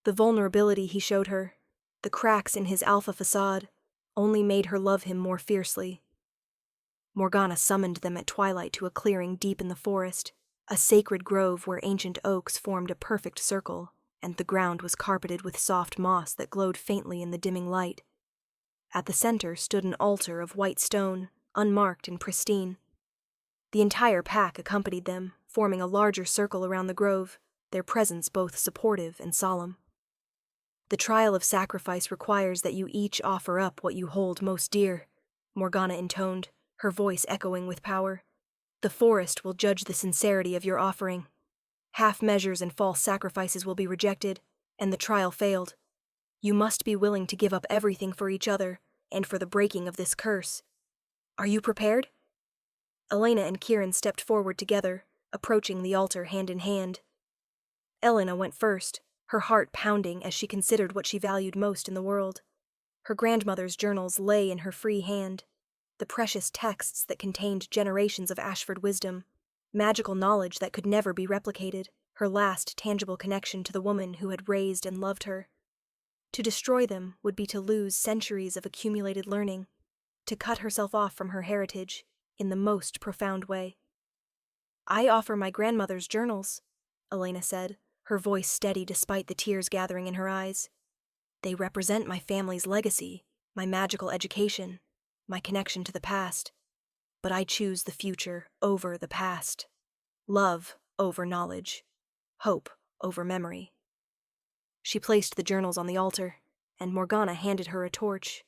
The vulnerability he showed her, the cracks in his alpha facade, only made her love him more fiercely. Morgana summoned them at twilight to a clearing deep in the forest, a sacred grove where ancient oaks formed a perfect circle, and the ground was carpeted with soft moss that glowed faintly in the dimming light. At the center stood an altar of white stone, unmarked and pristine. The entire pack accompanied them, forming a larger circle around the grove, their presence both supportive and solemn. "The trial of sacrifice requires that you each offer up what you hold most dear," Morgana intoned, her voice echoing with power. "The forest will judge the sincerity of your offering. Half measures and false sacrifices will be rejected, and the trial failed. You must be willing to give up everything for each other, and for the breaking of this curse. Are you prepared?" Elena and Kieran stepped forward together, approaching the altar hand in hand. Elena went first, her heart pounding as she considered what she valued most in the world. Her grandmother's journals lay in her free hand, the precious texts that contained generations of Ashford wisdom, magical knowledge that could never be replicated, her last tangible connection to the woman who had raised and loved her. To destroy them would be to lose centuries of accumulated learning, to cut herself off from her heritage in the most profound way. "I offer my grandmother's journals," Elena said, her voice steady despite the tears gathering in her eyes. "They represent my family's legacy, my magical education, my connection to the past. But I choose the future over the past. Love over knowledge. Hope over memory." She placed the journals on the altar, and Morgana handed her a torch.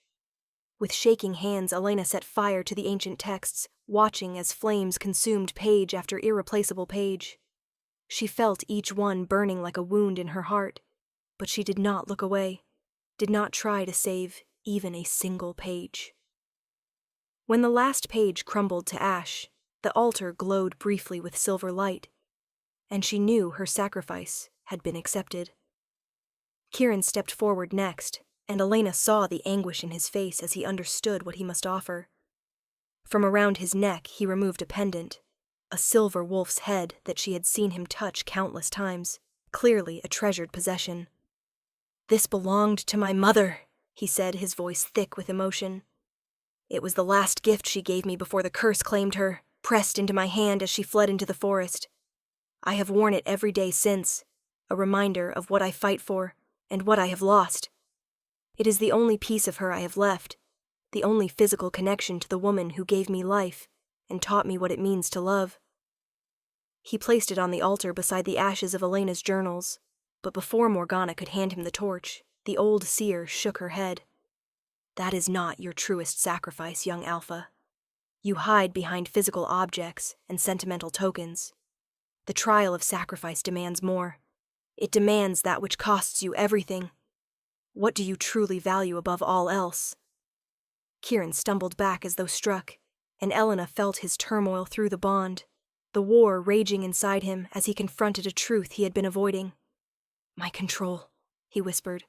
With shaking hands, Elena set fire to the ancient texts, watching as flames consumed page after irreplaceable page. She felt each one burning like a wound in her heart, but she did not look away, did not try to save even a single page. When the last page crumbled to ash, the altar glowed briefly with silver light, and she knew her sacrifice had been accepted. Kieran stepped forward next, and Elena saw the anguish in his face as he understood what he must offer. From around his neck he removed a pendant, a silver wolf's head that she had seen him touch countless times, clearly a treasured possession. "This belonged to my mother," he said, his voice thick with emotion. "It was the last gift she gave me before the curse claimed her, pressed into my hand as she fled into the forest. I have worn it every day since, a reminder of what I fight for and what I have lost. It is the only piece of her I have left, the only physical connection to the woman who gave me life and taught me what it means to love." He placed it on the altar beside the ashes of Elena's journals, but before Morgana could hand him the torch, the old seer shook her head. "That is not your truest sacrifice, young Alpha. You hide behind physical objects and sentimental tokens. The trial of sacrifice demands more. It demands that which costs you everything. What do you truly value above all else?" Kieran stumbled back as though struck, and Elena felt his turmoil through the bond, the war raging inside him as he confronted a truth he had been avoiding. "My control," he whispered,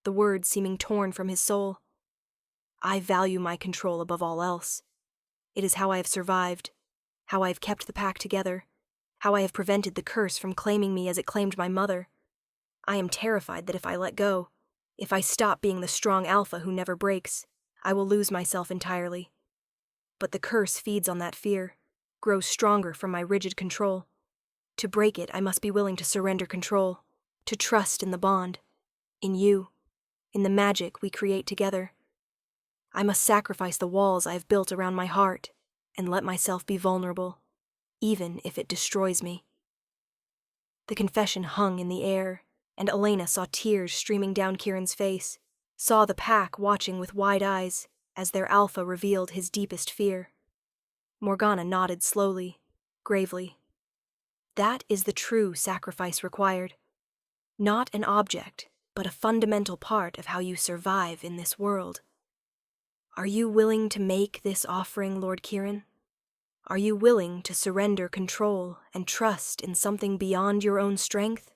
the words seeming torn from his soul. "I value my control above all else. It is how I have survived, how I have kept the pack together, how I have prevented the curse from claiming me as it claimed my mother. I am terrified that if I let go, if I stop being the strong Alpha who never breaks, I will lose myself entirely. But the curse feeds on that fear, grows stronger from my rigid control. To break it, I must be willing to surrender control, to trust in the bond, in you, in the magic we create together. I must sacrifice the walls I have built around my heart and let myself be vulnerable, even if it destroys me." The confession hung in the air, and Elena saw tears streaming down Kieran's face, saw the pack watching with wide eyes as their alpha revealed his deepest fear. Morgana nodded slowly, gravely. That is the true sacrifice required. Not an object, but a fundamental part of how you survive in this world. Are you willing to make this offering, Lord Kieran? Are you willing to surrender control and trust in something beyond your own strength?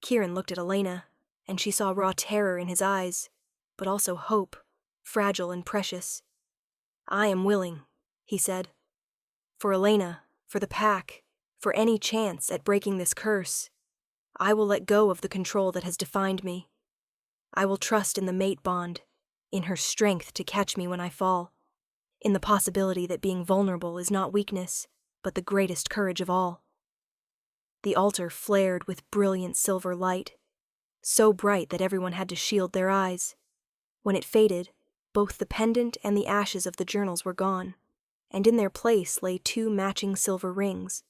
Kieran looked at Elena, and she saw raw terror in his eyes, but also hope, fragile and precious. I am willing, he said. For Elena, for the pack, for any chance at breaking this curse, I will let go of the control that has defined me. I will trust in the mate bond, in her strength to catch me when I fall, in the possibility that being vulnerable is not weakness, but the greatest courage of all. The altar flared with brilliant silver light, so bright that everyone had to shield their eyes. When it faded, both the pendant and the ashes of the journals were gone, and in their place lay 2 matching silver rings,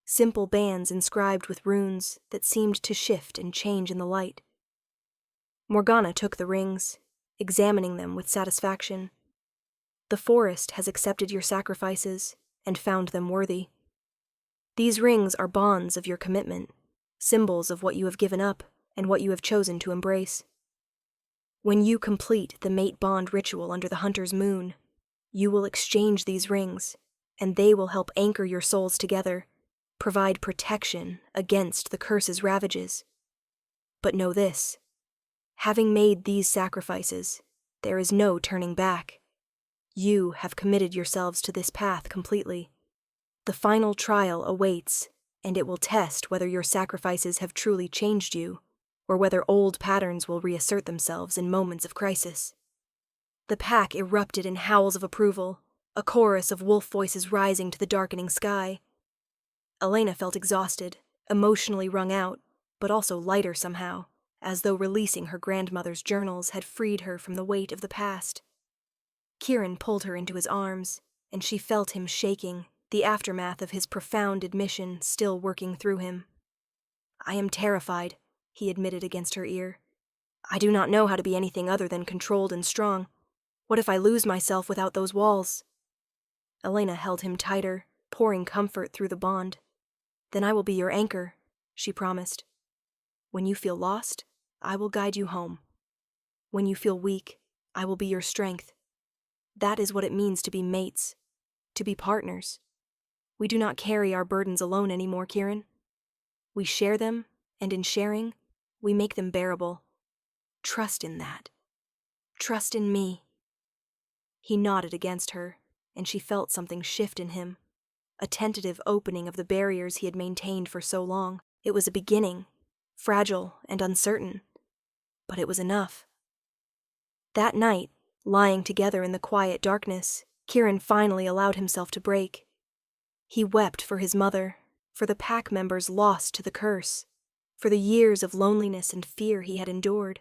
simple bands inscribed with runes that seemed to shift and change in the light. Morgana took the rings, examining them with satisfaction. The forest has accepted your sacrifices and found them worthy. These rings are bonds of your commitment, symbols of what you have given up and what you have chosen to embrace. When you complete the mate bond ritual under the hunter's moon, you will exchange these rings, and they will help anchor your souls together, provide protection against the curse's ravages. But know this: having made these sacrifices, there is no turning back. You have committed yourselves to this path completely. The final trial awaits, and it will test whether your sacrifices have truly changed you, or whether old patterns will reassert themselves in moments of crisis. The pack erupted in howls of approval, a chorus of wolf voices rising to the darkening sky. Elena felt exhausted, emotionally wrung out, but also lighter somehow, as though releasing her grandmother's journals had freed her from the weight of the past. Kieran pulled her into his arms, and she felt him shaking, the aftermath of his profound admission still working through him. I am terrified, he admitted against her ear. I do not know how to be anything other than controlled and strong. What if I lose myself without those walls? Elena held him tighter, pouring comfort through the bond. Then I will be your anchor, she promised. When you feel lost, I will guide you home. When you feel weak, I will be your strength. That is what it means to be mates, to be partners. We do not carry our burdens alone anymore, Kieran. We share them, and in sharing, we make them bearable. Trust in that. Trust in me. He nodded against her, and she felt something shift in him, a tentative opening of the barriers he had maintained for so long. It was a beginning, fragile and uncertain, but it was enough. That night, lying together in the quiet darkness, Kieran finally allowed himself to break. He wept for his mother, for the pack members lost to the curse, for the years of loneliness and fear he had endured.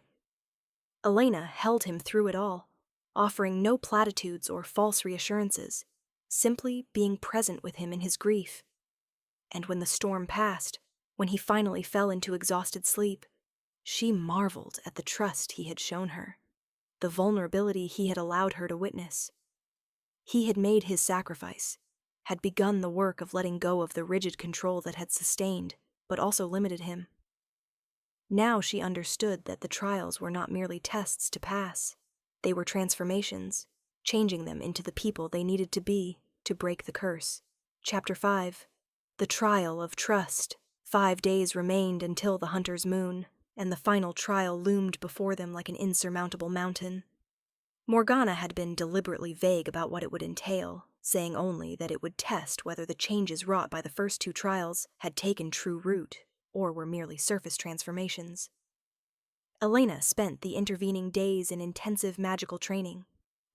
Elena held him through it all, offering no platitudes or false reassurances, simply being present with him in his grief. And when the storm passed, when he finally fell into exhausted sleep, she marveled at the trust he had shown her, the vulnerability he had allowed her to witness. He had made his sacrifice, had begun the work of letting go of the rigid control that had sustained, but also limited him. Now she understood that the trials were not merely tests to pass. They were transformations, changing them into the people they needed to be to break the curse. Chapter 5. The Trial of Trust. 5 days remained until the hunter's moon, and the final trial loomed before them like an insurmountable mountain. Morgana had been deliberately vague about what it would entail, saying only that it would test whether the changes wrought by the first 2 trials had taken true root, or were merely surface transformations. Elena spent the intervening days in intensive magical training,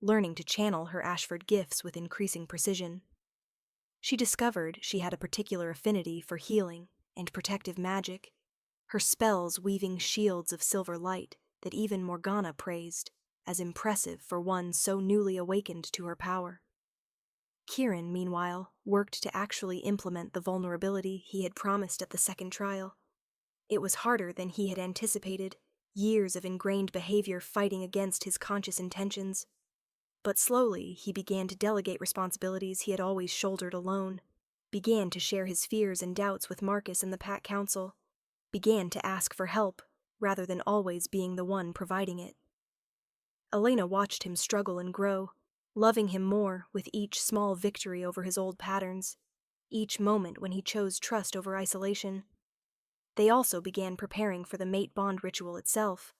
learning to channel her Ashford gifts with increasing precision. She discovered she had a particular affinity for healing and protective magic, her spells weaving shields of silver light that even Morgana praised as impressive for one so newly awakened to her power. Kieran, meanwhile, worked to actually implement the vulnerability he had promised at the second trial. It was harder than he had anticipated, years of ingrained behavior fighting against his conscious intentions. But slowly, he began to delegate responsibilities he had always shouldered alone, began to share his fears and doubts with Marcus and the Pack Council, began to ask for help, rather than always being the one providing it. Elena watched him struggle and grow, loving him more with each small victory over his old patterns, each moment when he chose trust over isolation. They also began preparing for the mate bond ritual itself.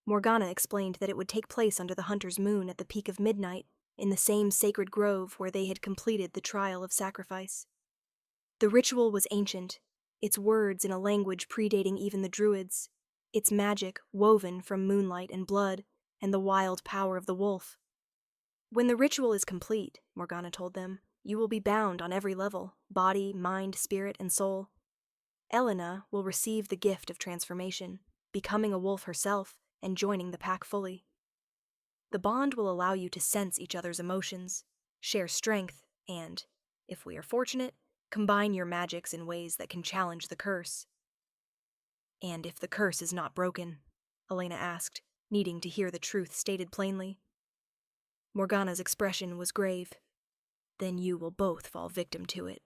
Morgana explained that it would take place under the hunter's moon at the peak of midnight, in the same sacred grove where they had completed the trial of sacrifice. The ritual was ancient, its words in a language predating even the Druids, its magic woven from moonlight and blood and the wild power of the wolf. When the ritual is complete, Morgana told them, you will be bound on every level, body, mind, spirit, and soul. Elena will receive the gift of transformation, becoming a wolf herself and joining the pack fully. The bond will allow you to sense each other's emotions, share strength, and, if we are fortunate, combine your magics in ways that can challenge the curse. And if the curse is not broken? Elena asked, needing to hear the truth stated plainly. Morgana's expression was grave. Then you will both fall victim to it.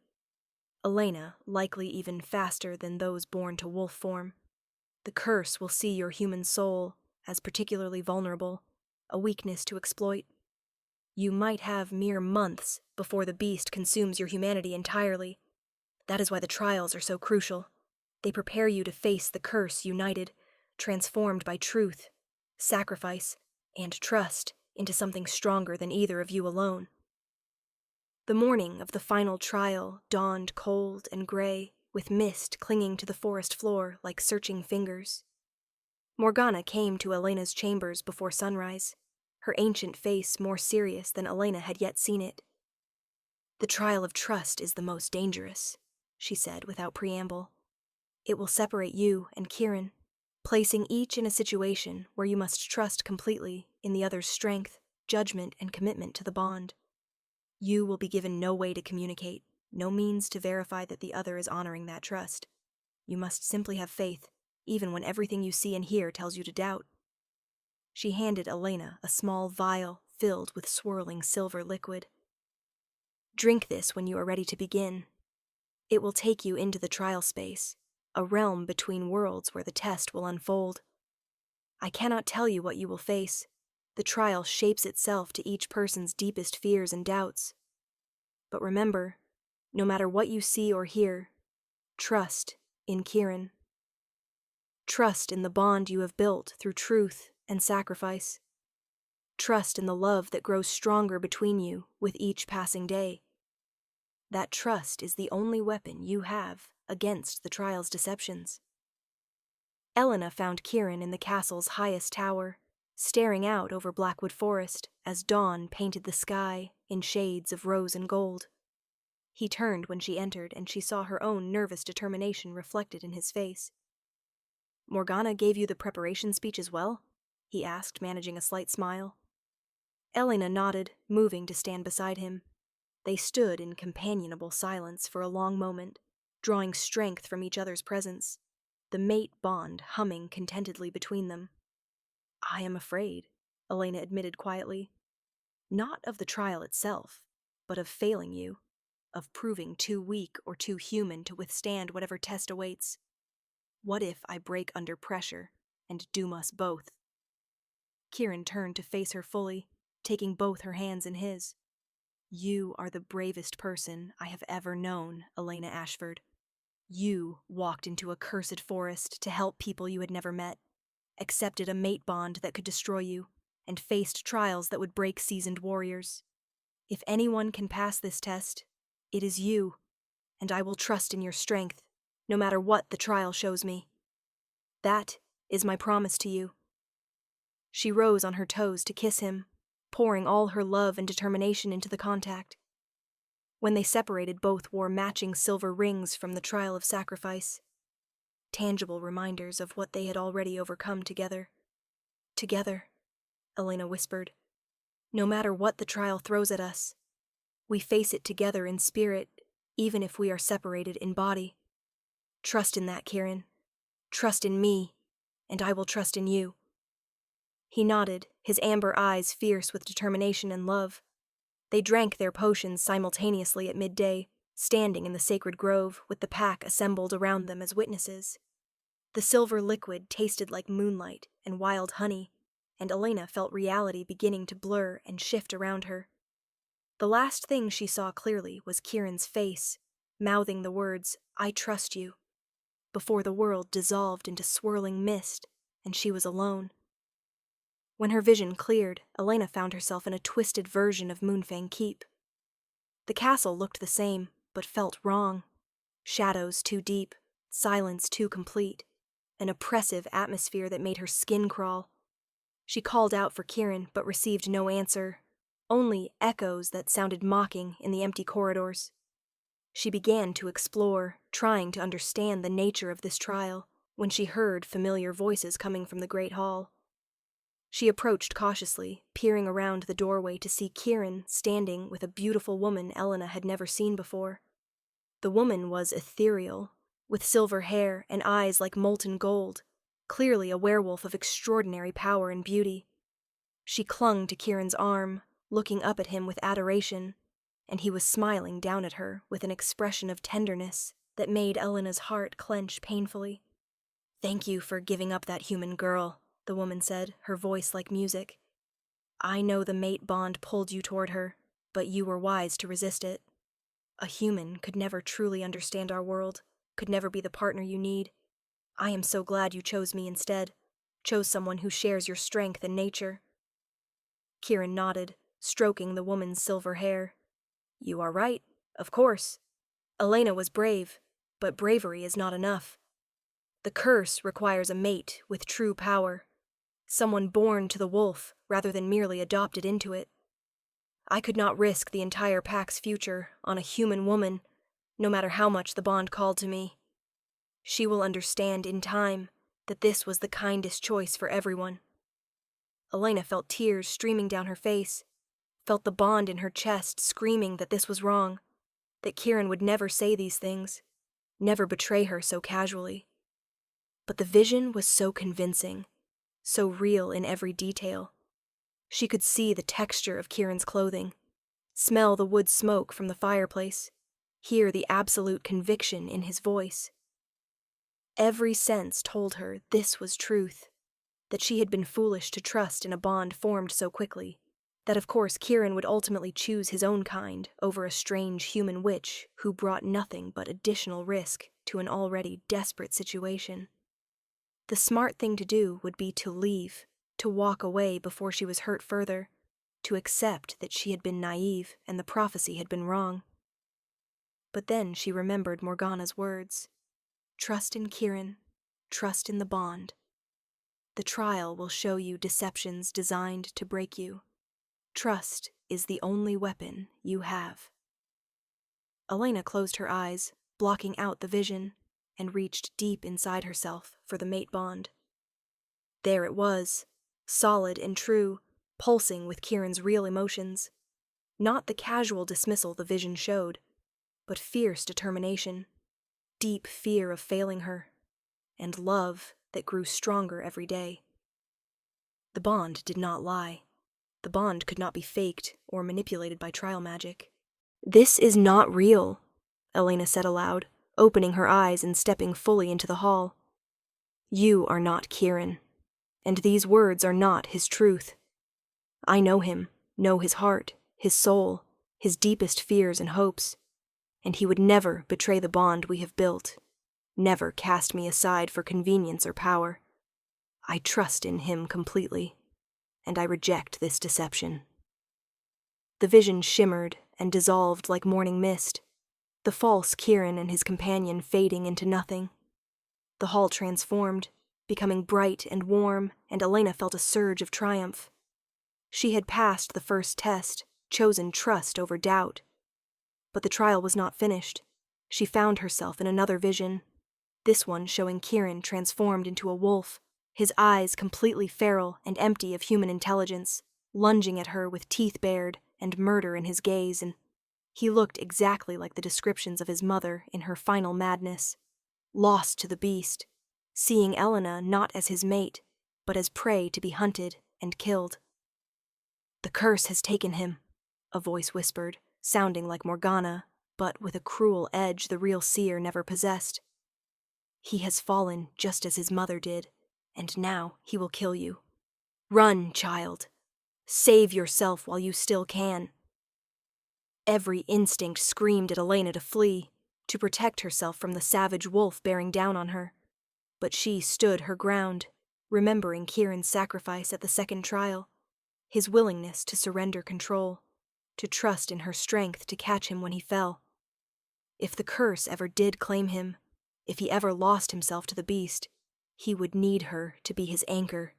Elena, likely even faster than those born to wolf form. The curse will see your human soul as particularly vulnerable, a weakness to exploit. You might have mere months before the beast consumes your humanity entirely. That is why the trials are so crucial. They prepare you to face the curse united, transformed by truth, sacrifice, and trust into something stronger than either of you alone. The morning of the final trial dawned cold and gray, with mist clinging to the forest floor like searching fingers. Morgana came to Elena's chambers before sunrise, her ancient face more serious than Elena had yet seen it. The trial of trust is the most dangerous, she said without preamble. It will separate you and Kieran, placing each in a situation where you must trust completely in the other's strength, judgment, and commitment to the bond. You will be given no way to communicate, no means to verify that the other is honoring that trust. You must simply have faith, even when everything you see and hear tells you to doubt. She handed Elena a small vial filled with swirling silver liquid. Drink this when you are ready to begin. It will take you into the trial space, a realm between worlds where the test will unfold. I cannot tell you what you will face. The trial shapes itself to each person's deepest fears and doubts. But remember, no matter what you see or hear, trust in Kieran. Trust in the bond you have built through truth and sacrifice. Trust in the love that grows stronger between you with each passing day. That trust is the only weapon you have against the trial's deceptions. Elena found Kieran in the castle's highest tower, staring out over Blackwood Forest as dawn painted the sky in shades of rose and gold. He turned when she entered, and she saw her own nervous determination reflected in his face. Morgana gave you the preparation speech as well? He asked, managing a slight smile. Elena nodded, moving to stand beside him. They stood in companionable silence for a long moment, drawing strength from each other's presence, the mate bond humming contentedly between them. I am afraid, Elena admitted quietly. Not of the trial itself, but of failing you, of proving too weak or too human to withstand whatever test awaits. What if I break under pressure and doom us both? Kieran turned to face her fully, taking both her hands in his. You are the bravest person I have ever known, Elena Ashford. You walked into a cursed forest to help people you had never met, accepted a mate bond that could destroy you, and faced trials that would break seasoned warriors. If anyone can pass this test, it is you, and I will trust in your strength, no matter what the trial shows me. That is my promise to you. She rose on her toes to kiss him, pouring all her love and determination into the contact. When they separated, both wore matching silver rings from the trial of sacrifice, tangible reminders of what they had already overcome together. Together, Elena whispered. No matter what the trial throws at us, we face it together in spirit, even if we are separated in body. Trust in that, Kieran. Trust in me, and I will trust in you." He nodded, his amber eyes fierce with determination and love. They drank their potions simultaneously at midday, standing in the sacred grove with the pack assembled around them as witnesses. The silver liquid tasted like moonlight and wild honey, and Elena felt reality beginning to blur and shift around her. The last thing she saw clearly was Kieran's face, mouthing the words, "I trust you," before the world dissolved into swirling mist and she was alone. When her vision cleared, Elena found herself in a twisted version of Moonfang Keep. The castle looked the same, but felt wrong. Shadows too deep, silence too complete, an oppressive atmosphere that made her skin crawl. She called out for Kieran, but received no answer, only echoes that sounded mocking in the empty corridors. She began to explore, trying to understand the nature of this trial, when she heard familiar voices coming from the great hall. She approached cautiously, peering around the doorway to see Kieran standing with a beautiful woman Elena had never seen before. The woman was ethereal, with silver hair and eyes like molten gold, clearly a werewolf of extraordinary power and beauty. She clung to Kieran's arm, looking up at him with adoration, and he was smiling down at her with an expression of tenderness that made Elena's heart clench painfully. "Thank you for giving up that human girl," the woman said, her voice like music. "I know the mate bond pulled you toward her, but you were wise to resist it. A human could never truly understand our world, could never be the partner you need. I am so glad you chose me instead, chose someone who shares your strength and nature." Kieran nodded, stroking the woman's silver hair. "You are right, of course. Elena was brave, but bravery is not enough. The curse requires a mate with true power, someone born to the wolf rather than merely adopted into it. I could not risk the entire pack's future on a human woman, no matter how much the bond called to me. She will understand in time that this was the kindest choice for everyone." Elena felt tears streaming down her face, felt the bond in her chest screaming that this was wrong, that Kieran would never say these things, never betray her so casually. But the vision was so convincing, so real in every detail. She could see the texture of Kieran's clothing, smell the wood smoke from the fireplace, hear the absolute conviction in his voice. Every sense told her this was truth, that she had been foolish to trust in a bond formed so quickly, that of course Kieran would ultimately choose his own kind over a strange human witch who brought nothing but additional risk to an already desperate situation. The smart thing to do would be to leave, to walk away before she was hurt further, to accept that she had been naive and the prophecy had been wrong. But then she remembered Morgana's words. Trust in Kieran, trust in the bond. The trial will show you deceptions designed to break you. Trust is the only weapon you have. Elena closed her eyes, blocking out the vision, and reached deep inside herself for the mate bond. There it was, solid and true, pulsing with Kieran's real emotions. Not the casual dismissal the vision showed, but fierce determination, deep fear of failing her, and love that grew stronger every day. The bond did not lie. The bond could not be faked or manipulated by trial magic. "This is not real," Elena said aloud, opening her eyes and stepping fully into the hall. "You are not Kieran, and these words are not his truth. I know him, know his heart, his soul, his deepest fears and hopes, and he would never betray the bond we have built, never cast me aside for convenience or power. I trust in him completely, and I reject this deception." The vision shimmered and dissolved like morning mist, the false Kieran and his companion fading into nothing. The hall transformed, becoming bright and warm, and Elena felt a surge of triumph. She had passed the first test, chosen trust over doubt. But the trial was not finished. She found herself in another vision, this one showing Kieran transformed into a wolf, his eyes completely feral and empty of human intelligence, lunging at her with teeth bared and murder in his gaze, and he looked exactly like the descriptions of his mother in her final madness, lost to the beast, seeing Elena not as his mate, but as prey to be hunted and killed. "The curse has taken him," a voice whispered, sounding like Morgana, but with a cruel edge the real seer never possessed. "He has fallen just as his mother did, and now he will kill you. Run, child. Save yourself while you still can." Every instinct screamed at Elena to flee, to protect herself from the savage wolf bearing down on her. But she stood her ground, remembering Kieran's sacrifice at the second trial, his willingness to surrender control, to trust in her strength to catch him when he fell. If the curse ever did claim him, if he ever lost himself to the beast, he would need her to be his anchor,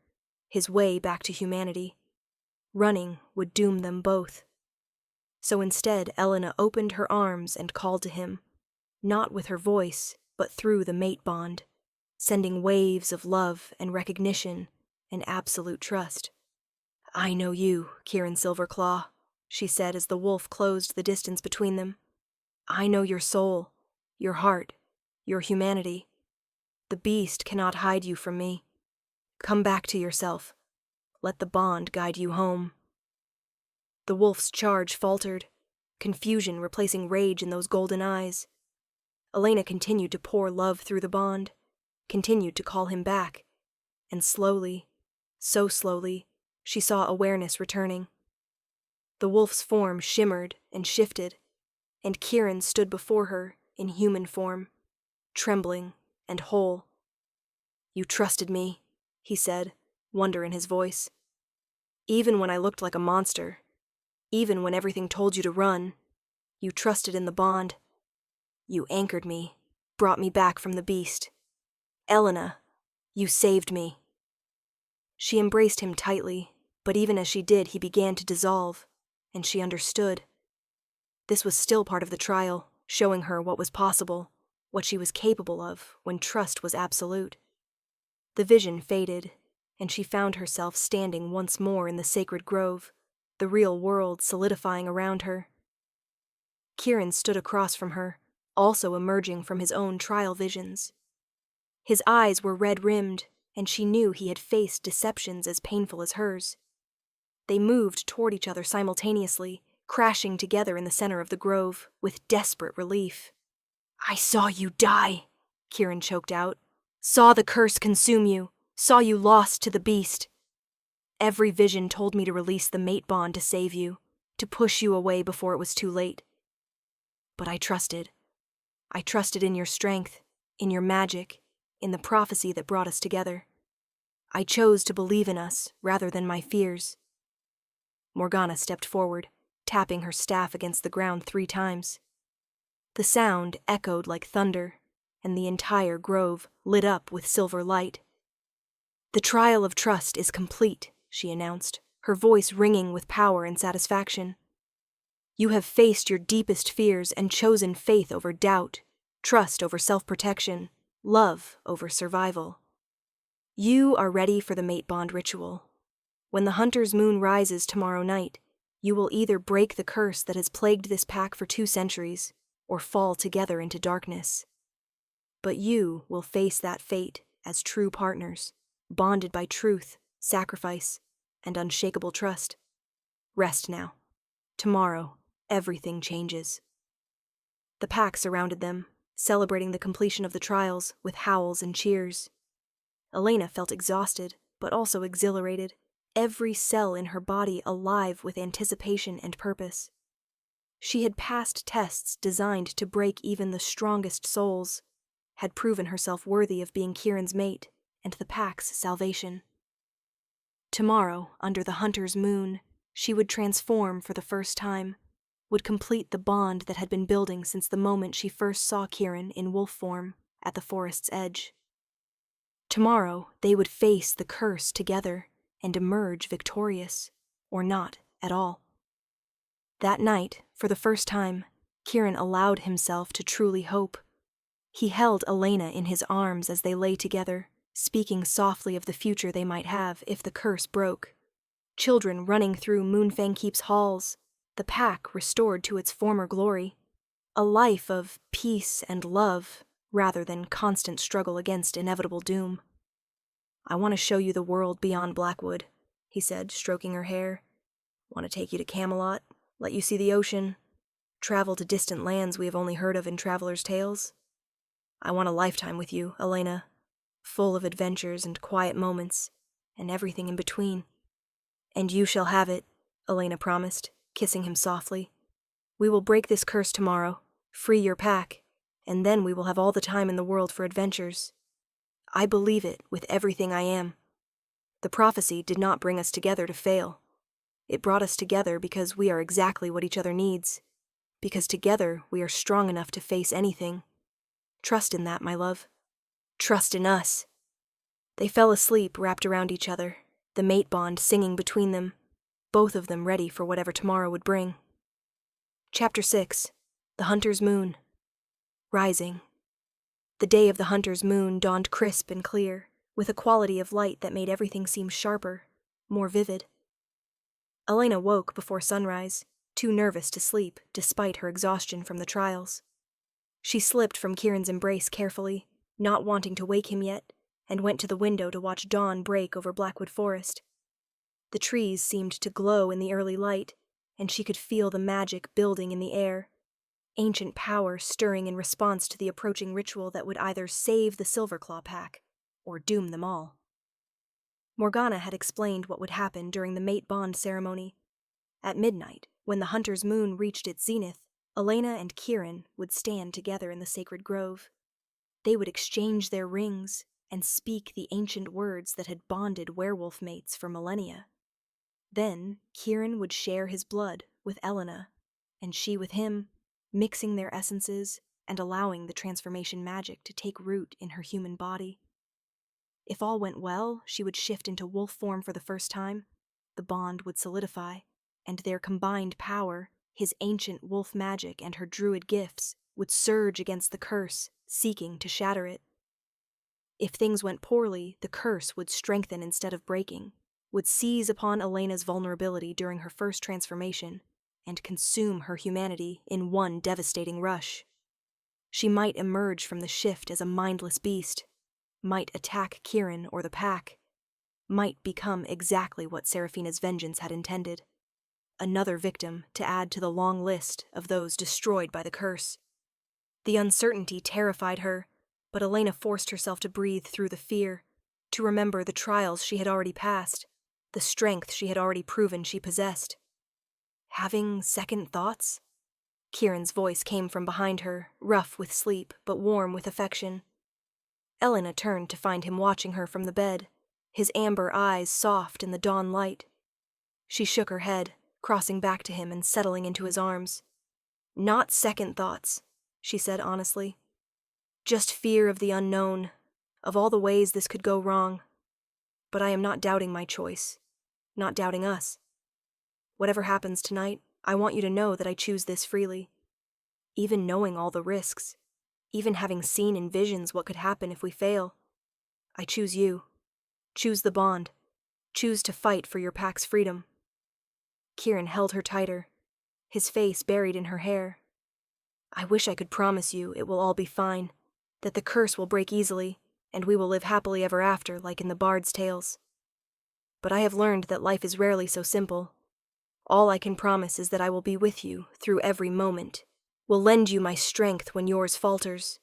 his way back to humanity. Running would doom them both. So instead, Elena opened her arms and called to him, not with her voice, but through the mate bond, sending waves of love and recognition and absolute trust. "I know you, Kieran Silverclaw," she said as the wolf closed the distance between them. "I know your soul, your heart, your humanity. The beast cannot hide you from me. Come back to yourself. Let the bond guide you home." The wolf's charge faltered, confusion replacing rage in those golden eyes. Elena continued to pour love through the bond, continued to call him back, and slowly, so slowly, she saw awareness returning. The wolf's form shimmered and shifted, and Kieran stood before her in human form, trembling and whole. "You trusted me," he said, wonder in his voice. "Even when I looked like a monster, even when everything told you to run, you trusted in the bond. You anchored me, brought me back from the beast. Elena, you saved me." She embraced him tightly, but even as she did, he began to dissolve, and she understood. This was still part of the trial, showing her what was possible, what she was capable of when trust was absolute. The vision faded, and she found herself standing once more in the sacred grove, the real world solidifying around her. Kieran stood across from her, also emerging from his own trial visions. His eyes were red-rimmed, and she knew he had faced deceptions as painful as hers. They moved toward each other simultaneously, crashing together in the center of the grove, with desperate relief. "I saw you die," Kieran choked out. "Saw the curse consume you, saw you lost to the beast. Every vision told me to release the mate bond to save you, to push you away before it was too late. But I trusted. I trusted in your strength, in your magic, in the prophecy that brought us together. I chose to believe in us rather than my fears." Morgana stepped forward, tapping her staff against the ground 3 times. The sound echoed like thunder, and the entire grove lit up with silver light. "The trial of trust is complete," she announced, her voice ringing with power and satisfaction. "You have faced your deepest fears and chosen faith over doubt, trust over self-protection, love over survival. You are ready for the mate bond ritual. When the hunter's moon rises tomorrow night, you will either break the curse that has plagued this pack for 2 centuries, or fall together into darkness. But you will face that fate as true partners, bonded by truth, sacrifice, and unshakable trust. Rest now. Tomorrow, everything changes." The pack surrounded them, celebrating the completion of the trials with howls and cheers. Elena felt exhausted, but also exhilarated, every cell in her body alive with anticipation and purpose. She had passed tests designed to break even the strongest souls, had proven herself worthy of being Kieran's mate and the pack's salvation. Tomorrow, under the hunter's moon, she would transform for the first time, would complete the bond that had been building since the moment she first saw Kieran in wolf form at the forest's edge. Tomorrow, they would face the curse together and emerge victorious, or not at all. That night, for the first time, Kieran allowed himself to truly hope. He held Elena in his arms as they lay together, speaking softly of the future they might have if the curse broke. Children running through Moonfang Keep's halls, the pack restored to its former glory. A life of peace and love, rather than constant struggle against inevitable doom. "I want to show you the world beyond Blackwood," he said, stroking her hair. "Want to take you to Camelot, let you see the ocean, travel to distant lands we have only heard of in travelers' tales. I want a lifetime with you, Elena, full of adventures and quiet moments, and everything in between." "And you shall have it," Elena promised, kissing him softly. "We will break this curse tomorrow, free your pack, and then we will have all the time in the world for adventures. I believe it with everything I am. The prophecy did not bring us together to fail. It brought us together because we are exactly what each other needs, because together we are strong enough to face anything. Trust in that, my love. Trust in us." They fell asleep wrapped around each other, the mate bond singing between them, both of them ready for whatever tomorrow would bring. Chapter 6. The Hunter's Moon. Rising. The day of the hunter's moon dawned crisp and clear, with a quality of light that made everything seem sharper, more vivid. Elena woke before sunrise, too nervous to sleep despite her exhaustion from the trials. She slipped from Kieran's embrace carefully, not wanting to wake him yet, and went to the window to watch dawn break over Blackwood Forest. The trees seemed to glow in the early light, and she could feel the magic building in the air, ancient power stirring in response to the approaching ritual that would either save the Silverclaw pack or doom them all. Morgana had explained what would happen during the mate bond ceremony. At midnight, when the hunter's moon reached its zenith, Elena and Kieran would stand together in the sacred grove. They would exchange their rings and speak the ancient words that had bonded werewolf mates for millennia. Then Kieran would share his blood with Elena, and she with him, mixing their essences and allowing the transformation magic to take root in her human body. If all went well, she would shift into wolf form for the first time, the bond would solidify, and their combined power, his ancient wolf magic and her druid gifts, would surge against the curse, seeking to shatter it. If things went poorly, the curse would strengthen instead of breaking, would seize upon Elena's vulnerability during her first transformation, and consume her humanity in one devastating rush. She might emerge from the shift as a mindless beast, might attack Kieran or the pack, might become exactly what Seraphina's vengeance had intended. Another victim to add to the long list of those destroyed by the curse. The uncertainty terrified her, but Elena forced herself to breathe through the fear, to remember the trials she had already passed, the strength she had already proven she possessed. Having second thoughts? Kieran's voice came from behind her, rough with sleep, but warm with affection. Elena turned to find him watching her from the bed, his amber eyes soft in the dawn light. She shook her head, crossing back to him and settling into his arms. "Not second thoughts," she said honestly. "Just fear of the unknown, of all the ways this could go wrong. But I am not doubting my choice, not doubting us. Whatever happens tonight, I want you to know that I choose this freely. Even knowing all the risks, even having seen in visions what could happen if we fail. I choose you. Choose the bond. Choose to fight for your pack's freedom." Kieran held her tighter, his face buried in her hair. "I wish I could promise you it will all be fine, that the curse will break easily, and we will live happily ever after like in the bard's tales. But I have learned that life is rarely so simple. All I can promise is that I will be with you through every moment, will lend you my strength when yours falters,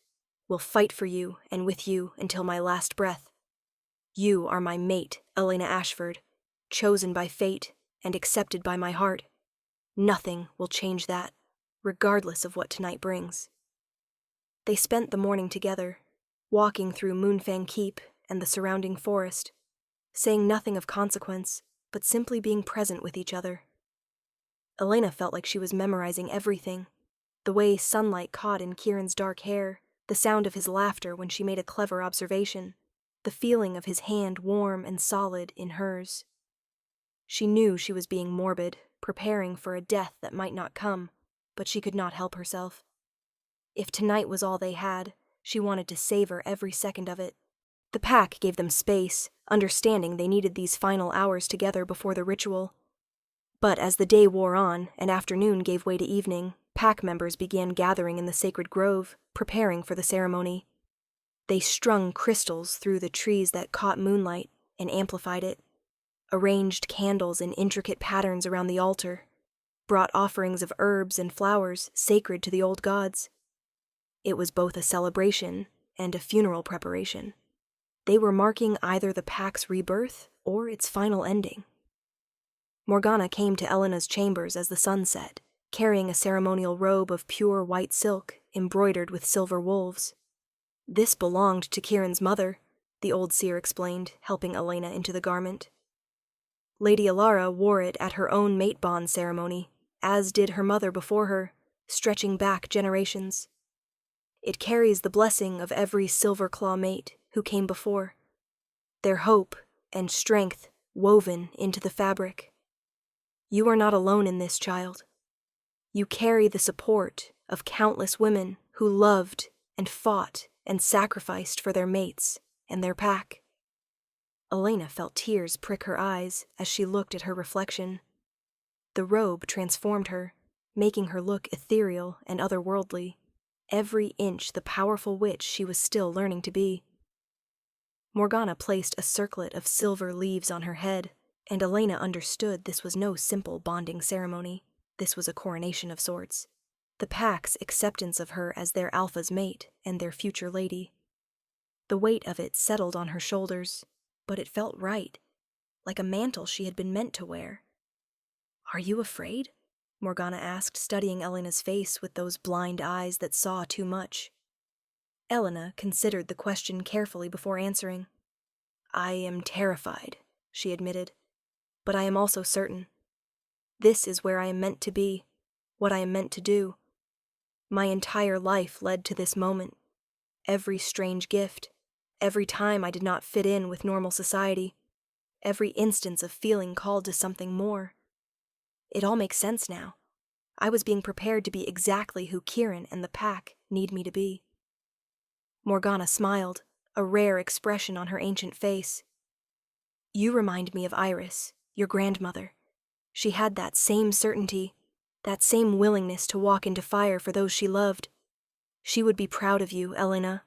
will fight for you and with you until my last breath. You are my mate, Elena Ashford, chosen by fate and accepted by my heart. Nothing will change that, regardless of what tonight brings." They spent the morning together, walking through Moonfang Keep and the surrounding forest, saying nothing of consequence, but simply being present with each other. Elena felt like she was memorizing everything, the way sunlight caught in Kieran's dark hair, the sound of his laughter when she made a clever observation, the feeling of his hand warm and solid in hers. She knew she was being morbid, preparing for a death that might not come, but she could not help herself. If tonight was all they had, she wanted to savor every second of it. The pack gave them space, understanding they needed these final hours together before the ritual. But as the day wore on and afternoon gave way to evening, pack members began gathering in the sacred grove, preparing for the ceremony. They strung crystals through the trees that caught moonlight and amplified it, arranged candles in intricate patterns around the altar, brought offerings of herbs and flowers sacred to the old gods. It was both a celebration and a funeral preparation. They were marking either the pack's rebirth or its final ending. Morgana came to Elena's chambers as the sun set, carrying a ceremonial robe of pure white silk embroidered with silver wolves. This belonged to Kieran's mother, the old seer explained, helping Elena into the garment. Lady Alara wore it at her own mate bond ceremony, as did her mother before her, stretching back generations. It carries the blessing of every Silverclaw mate who came before, their hope and strength woven into the fabric. You are not alone in this, child. You carry the support of countless women who loved and fought and sacrificed for their mates and their pack. Elena felt tears prick her eyes as she looked at her reflection. The robe transformed her, making her look ethereal and otherworldly, every inch the powerful witch she was still learning to be. Morgana placed a circlet of silver leaves on her head, and Elena understood this was no simple bonding ceremony. This was a coronation of sorts, the pack's acceptance of her as their alpha's mate and their future lady. The weight of it settled on her shoulders, but it felt right, like a mantle she had been meant to wear. "Are you afraid?" Morgana asked, studying Elena's face with those blind eyes that saw too much. Elena considered the question carefully before answering. "I am terrified," she admitted, "but I am also certain. This is where I am meant to be, what I am meant to do. My entire life led to this moment. Every strange gift, every time I did not fit in with normal society, every instance of feeling called to something more. It all makes sense now. I was being prepared to be exactly who Kieran and the pack need me to be." Morgana smiled, a rare expression on her ancient face. "You remind me of Iris, your grandmother. She had that same certainty, that same willingness to walk into fire for those she loved. She would be proud of you, Elena,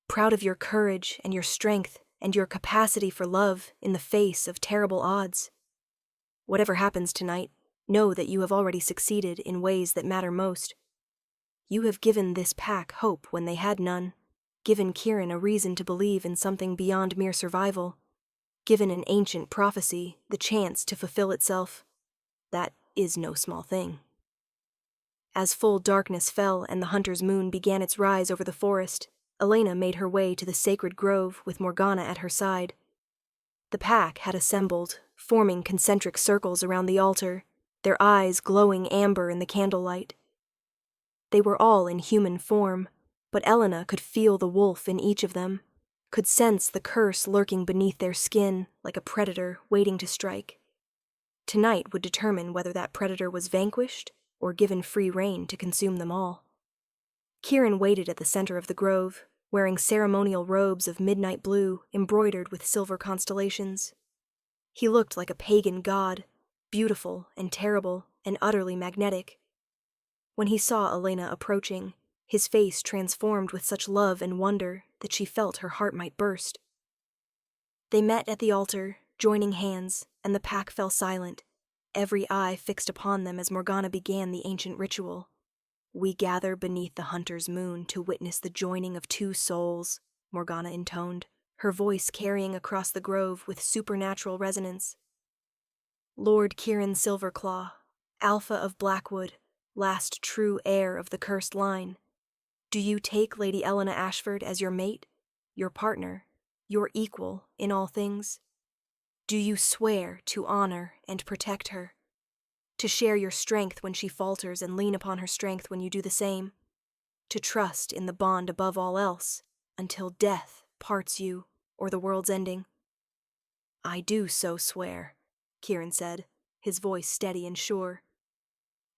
proud of your courage and your strength and your capacity for love in the face of terrible odds. Whatever happens tonight, know that you have already succeeded in ways that matter most. You have given this pack hope when they had none, given Kieran a reason to believe in something beyond mere survival, given an ancient prophecy the chance to fulfill itself. That is no small thing." As full darkness fell and the hunter's moon began its rise over the forest, Elena made her way to the sacred grove with Morgana at her side. The pack had assembled, forming concentric circles around the altar, their eyes glowing amber in the candlelight. They were all in human form, but Elena could feel the wolf in each of them, could sense the curse lurking beneath their skin like a predator waiting to strike. Tonight would determine whether that predator was vanquished or given free rein to consume them all. Kieran waited at the center of the grove, wearing ceremonial robes of midnight blue embroidered with silver constellations. He looked like a pagan god, beautiful and terrible and utterly magnetic. When he saw Elena approaching, his face transformed with such love and wonder that she felt her heart might burst. They met at the altar, joining hands, and the pack fell silent, every eye fixed upon them as Morgana began the ancient ritual. "We gather beneath the hunter's moon to witness the joining of two souls," Morgana intoned, her voice carrying across the grove with supernatural resonance. "Lord Kieran Silverclaw, Alpha of Blackwood, last true heir of the cursed line, do you take Lady Elena Ashford as your mate, your partner, your equal in all things? Do you swear to honor and protect her, to share your strength when she falters and lean upon her strength when you do the same, to trust in the bond above all else until death parts you or the world's ending?" "I do so swear," Kieran said, his voice steady and sure.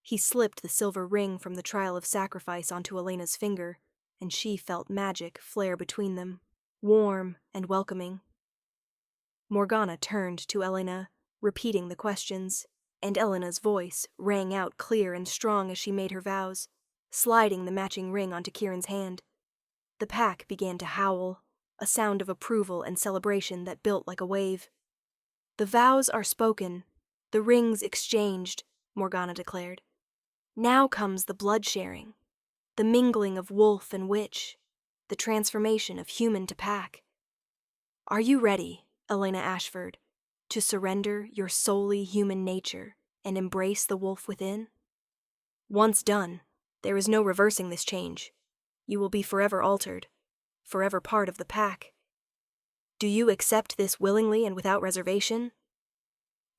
He slipped the silver ring from the trial of sacrifice onto Elena's finger, and she felt magic flare between them, warm and welcoming. Morgana turned to Elena, repeating the questions, and Elena's voice rang out clear and strong as she made her vows, sliding the matching ring onto Kieran's hand. The pack began to howl, a sound of approval and celebration that built like a wave. "The vows are spoken, the rings exchanged," Morgana declared. "Now comes the blood-sharing, the mingling of wolf and witch, the transformation of human to pack. Are you ready, Elena Ashford, to surrender your solely human nature and embrace the wolf within? Once done, there is no reversing this change. You will be forever altered, forever part of the pack. Do you accept this willingly and without reservation?"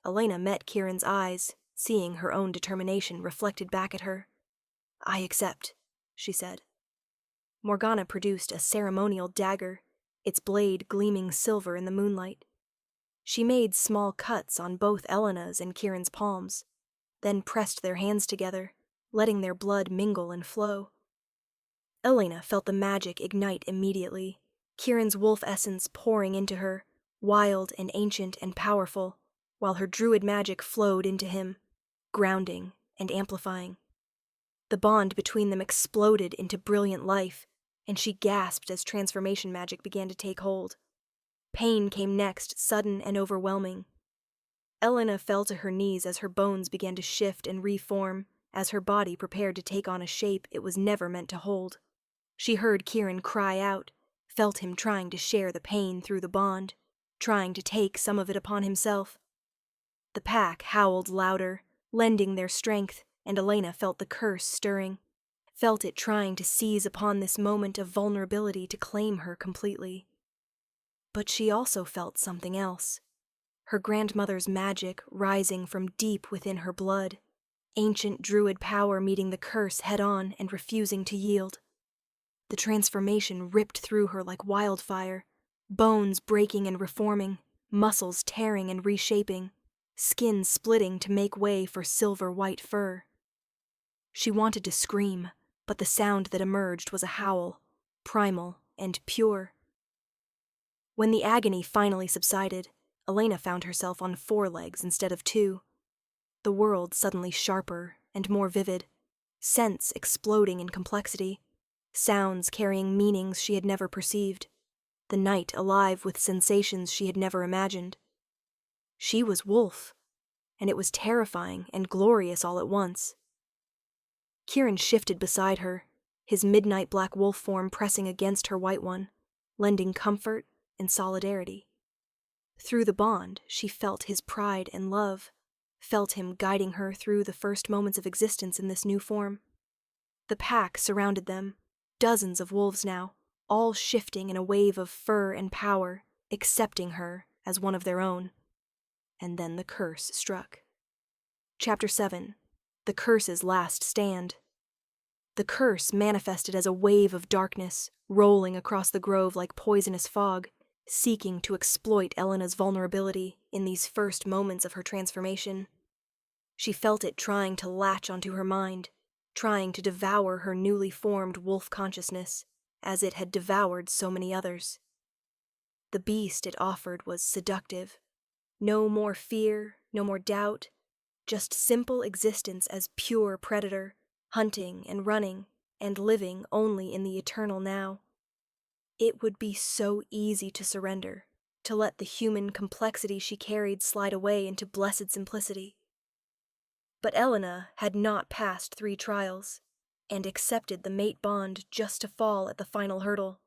Elena met Kieran's eyes, seeing her own determination reflected back at her. "I accept," she said. Morgana produced a ceremonial dagger, its blade gleaming silver in the moonlight. She made small cuts on both Elena's and Kieran's palms, then pressed their hands together, letting their blood mingle and flow. Elena felt the magic ignite immediately, Kieran's wolf essence pouring into her, wild and ancient and powerful, while her druid magic flowed into him, grounding and amplifying. The bond between them exploded into brilliant life, and she gasped as transformation magic began to take hold. Pain came next, sudden and overwhelming. Elena fell to her knees as her bones began to shift and reform, as her body prepared to take on a shape it was never meant to hold. She heard Kieran cry out, felt him trying to share the pain through the bond, trying to take some of it upon himself. The pack howled louder, lending their strength, and Elena felt the curse stirring, felt it trying to seize upon this moment of vulnerability to claim her completely. But she also felt something else, her grandmother's magic rising from deep within her blood, ancient druid power meeting the curse head-on and refusing to yield. The transformation ripped through her like wildfire, bones breaking and reforming, muscles tearing and reshaping, skin splitting to make way for silver-white fur. She wanted to scream, but the sound that emerged was a howl, primal and pure. When the agony finally subsided, Elena found herself on 4 legs instead of 2. The world suddenly sharper and more vivid, scents exploding in complexity, sounds carrying meanings she had never perceived, the night alive with sensations she had never imagined. She was wolf, and it was terrifying and glorious all at once. Kieran shifted beside her, his midnight black wolf form pressing against her white one, lending comfort and solidarity. Through the bond, she felt his pride and love, felt him guiding her through the first moments of existence in this new form. The pack surrounded them, dozens of wolves now, all shifting in a wave of fur and power, accepting her as one of their own. And then the curse struck. Chapter 7. The Curse's Last Stand. The curse manifested as a wave of darkness, rolling across the grove like poisonous fog, seeking to exploit Elena's vulnerability in these first moments of her transformation. She felt it trying to latch onto her mind, trying to devour her newly formed wolf consciousness, as it had devoured so many others. The beast it offered was seductive. No more fear, no more doubt, just simple existence as pure predator, hunting and running, and living only in the eternal now. It would be so easy to surrender, to let the human complexity she carried slide away into blessed simplicity. But Elena had not passed 3 trials, and accepted the mate bond just to fall at the final hurdle.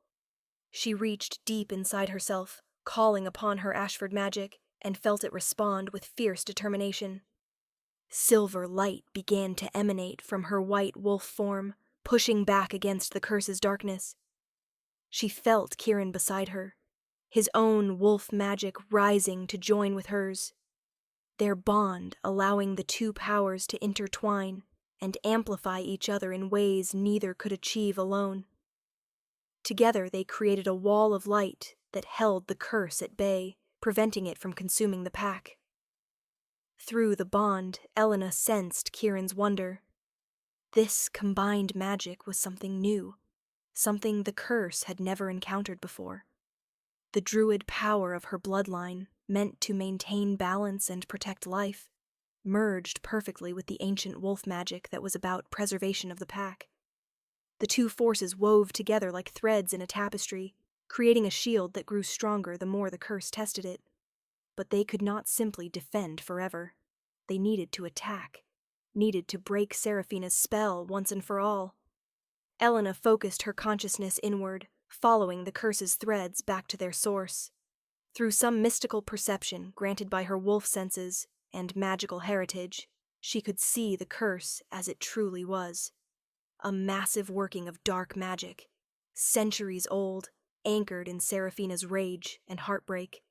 She reached deep inside herself, calling upon her Ashford magic, and felt it respond with fierce determination. Silver light began to emanate from her white wolf form, pushing back against the curse's darkness. She felt Kieran beside her, his own wolf magic rising to join with hers, their bond allowing the 2 powers to intertwine and amplify each other in ways neither could achieve alone. Together they created a wall of light that held the curse at bay, preventing it from consuming the pack. Through the bond, Elena sensed Kieran's wonder. This combined magic was something new, something the curse had never encountered before. The druid power of her bloodline, meant to maintain balance and protect life, merged perfectly with the ancient wolf magic that was about preservation of the pack. The two forces wove together like threads in a tapestry, creating a shield that grew stronger the more the curse tested it. But they could not simply defend forever. They needed to attack, needed to break Seraphina's spell once and for all. Elena focused her consciousness inward, following the curse's threads back to their source. Through some mystical perception granted by her wolf senses and magical heritage, she could see the curse as it truly was. A massive working of dark magic, centuries old, anchored in Seraphina's rage and heartbreak.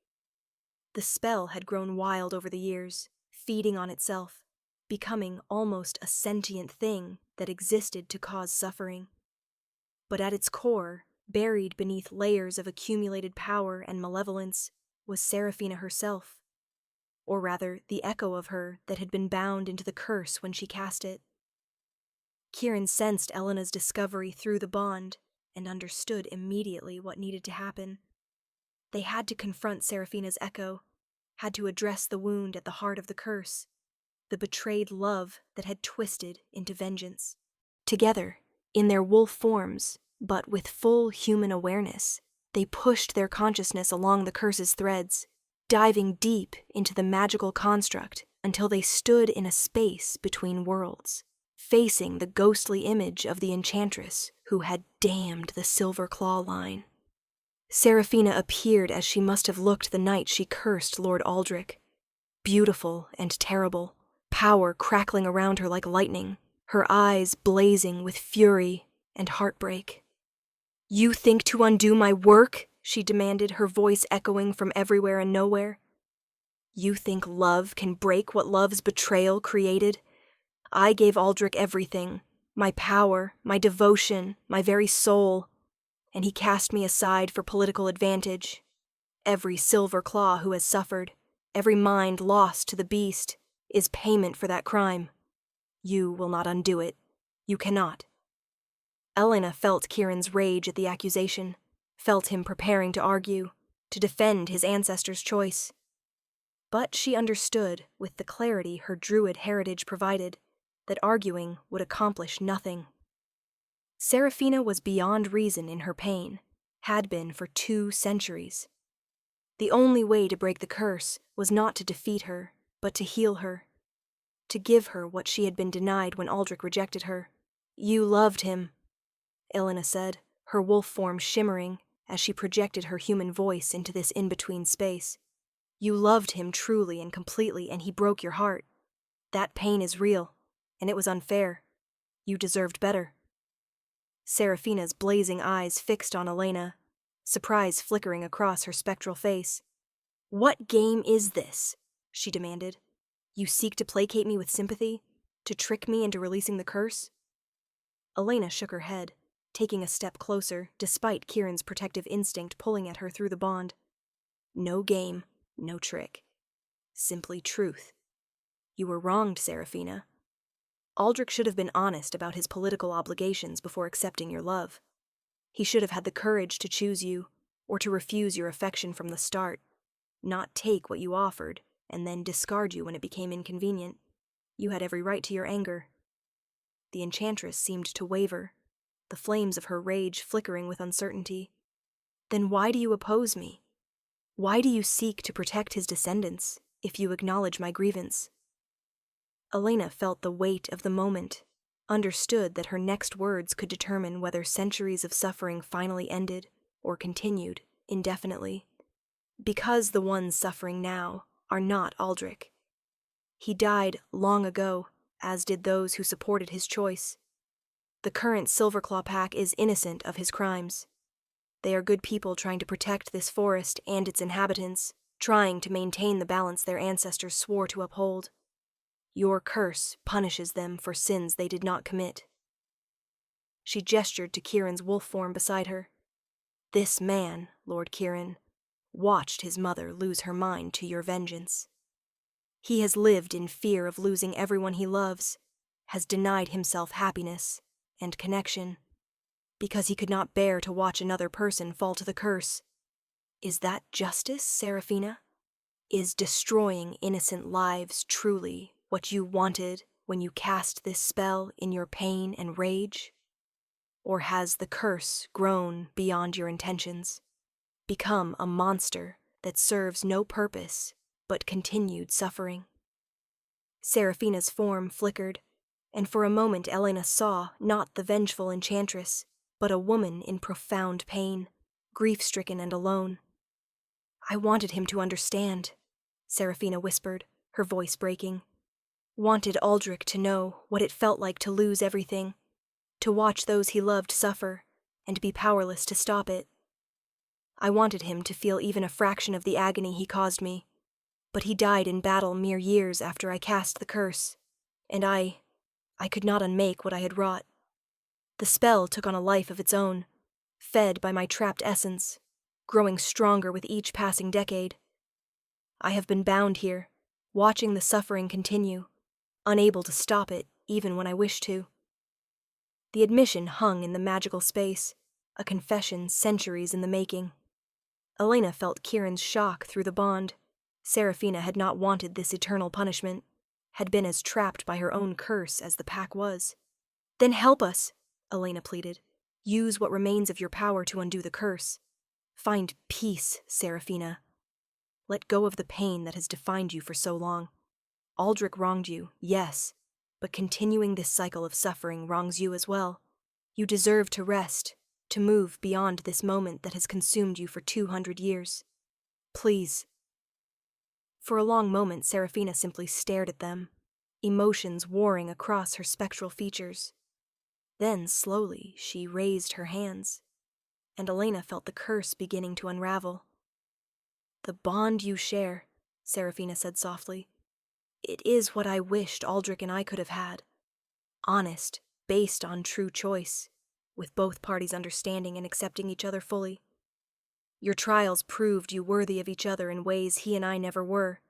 The spell had grown wild over the years, feeding on itself, becoming almost a sentient thing that existed to cause suffering. But at its core, buried beneath layers of accumulated power and malevolence, was Seraphina herself. Or rather, the echo of her that had been bound into the curse when she cast it. Kieran sensed Elena's discovery through the bond and understood immediately what needed to happen. They had to confront Seraphina's echo, had to address the wound at the heart of the curse, the betrayed love that had twisted into vengeance. Together, in their wolf forms, but with full human awareness, they pushed their consciousness along the curse's threads, diving deep into the magical construct until they stood in a space between worlds, facing the ghostly image of the enchantress who had damned the Silverclaw line. Seraphina appeared as she must have looked the night she cursed Lord Aldrich. Beautiful and terrible, power crackling around her like lightning, her eyes blazing with fury and heartbreak. "You think to undo my work?" she demanded, her voice echoing from everywhere and nowhere. "You think love can break what love's betrayal created? I gave Aldrich everything, my power, my devotion, my very soul, and he cast me aside for political advantage. Every Silverclaw who has suffered, every mind lost to the beast, is payment for that crime. You will not undo it. You cannot." Elena felt Kieran's rage at the accusation, felt him preparing to argue, to defend his ancestors' choice. But she understood, with the clarity her druid heritage provided, that arguing would accomplish nothing. Seraphina was beyond reason in her pain, had been for 2 centuries. The only way to break the curse was not to defeat her, but to heal her, to give her what she had been denied when Aldrich rejected her. "You loved him," Elena said, her wolf form shimmering as she projected her human voice into this in-between space. "You loved him truly and completely, and he broke your heart. That pain is real, and it was unfair. You deserved better." Seraphina's blazing eyes fixed on Elena, surprise flickering across her spectral face. "What game is this?" she demanded. "You seek to placate me with sympathy? To trick me into releasing the curse?" Elena shook her head, taking a step closer, despite Kieran's protective instinct pulling at her through the bond. "No game, no trick. Simply truth. You were wronged, Seraphina. Aldrich should have been honest about his political obligations before accepting your love. He should have had the courage to choose you, or to refuse your affection from the start, not take what you offered, and then discard you when it became inconvenient. You had every right to your anger." The enchantress seemed to waver, the flames of her rage flickering with uncertainty. "Then why do you oppose me? Why do you seek to protect his descendants, if you acknowledge my grievance?" Elena felt the weight of the moment, understood that her next words could determine whether centuries of suffering finally ended or continued indefinitely. Because the ones suffering now are not Aldrich. He died long ago, as did those who supported his choice. The current Silverclaw pack is innocent of his crimes. They are good people trying to protect this forest and its inhabitants, trying to maintain the balance their ancestors swore to uphold. Your curse punishes them for sins they did not commit. She gestured to Kieran's wolf form beside her. "This man, Lord Kieran, watched his mother lose her mind to your vengeance. He has lived in fear of losing everyone he loves, has denied himself happiness and connection, because he could not bear to watch another person fall to the curse. Is that justice, Seraphina? Is destroying innocent lives truly what you wanted when you cast this spell in your pain and rage?" Or has the curse grown beyond your intentions, become a monster that serves no purpose but continued suffering? Seraphina's form flickered, and for a moment Elena saw not the vengeful enchantress, but a woman in profound pain, grief-stricken and alone. "I wanted him to understand," Seraphina whispered, her voice breaking. "Wanted Aldrich to know what it felt like to lose everything, to watch those he loved suffer, and be powerless to stop it. I wanted him to feel even a fraction of the agony he caused me, but he died in battle mere years after I cast the curse, and I could not unmake what I had wrought. The spell took on a life of its own, fed by my trapped essence, growing stronger with each passing decade. I have been bound here, watching the suffering continue, unable to stop it even when I wished to." The admission hung in the magical space, a confession centuries in the making. Elena felt Kieran's shock through the bond. Seraphina had not wanted this eternal punishment, had been as trapped by her own curse as the pack was. "Then help us," Elena pleaded. "Use what remains of your power to undo the curse. Find peace, Seraphina. Let go of the pain that has defined you for so long. Aldrich wronged you, yes, but continuing this cycle of suffering wrongs you as well. You deserve to rest, to move beyond this moment that has consumed you for 200 years. Please." For a long moment, Seraphina simply stared at them, emotions warring across her spectral features. Then, slowly, she raised her hands, and Elena felt the curse beginning to unravel. "The bond you share," Seraphina said softly, "it is what I wished Aldrich and I could have had. Honest, based on true choice, with both parties understanding and accepting each other fully. Your trials proved you worthy of each other in ways he and I never were.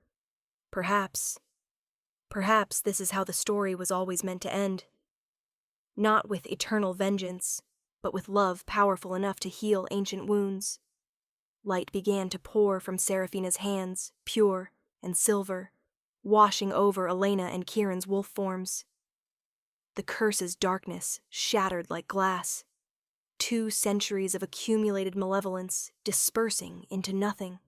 Perhaps this is how the story was always meant to end. Not with eternal vengeance, but with love powerful enough to heal ancient wounds." Light began to pour from Seraphina's hands, pure and silver, washing over Elena and Kieran's wolf forms. The curse's darkness shattered like glass. 2 centuries of accumulated malevolence dispersing into nothing.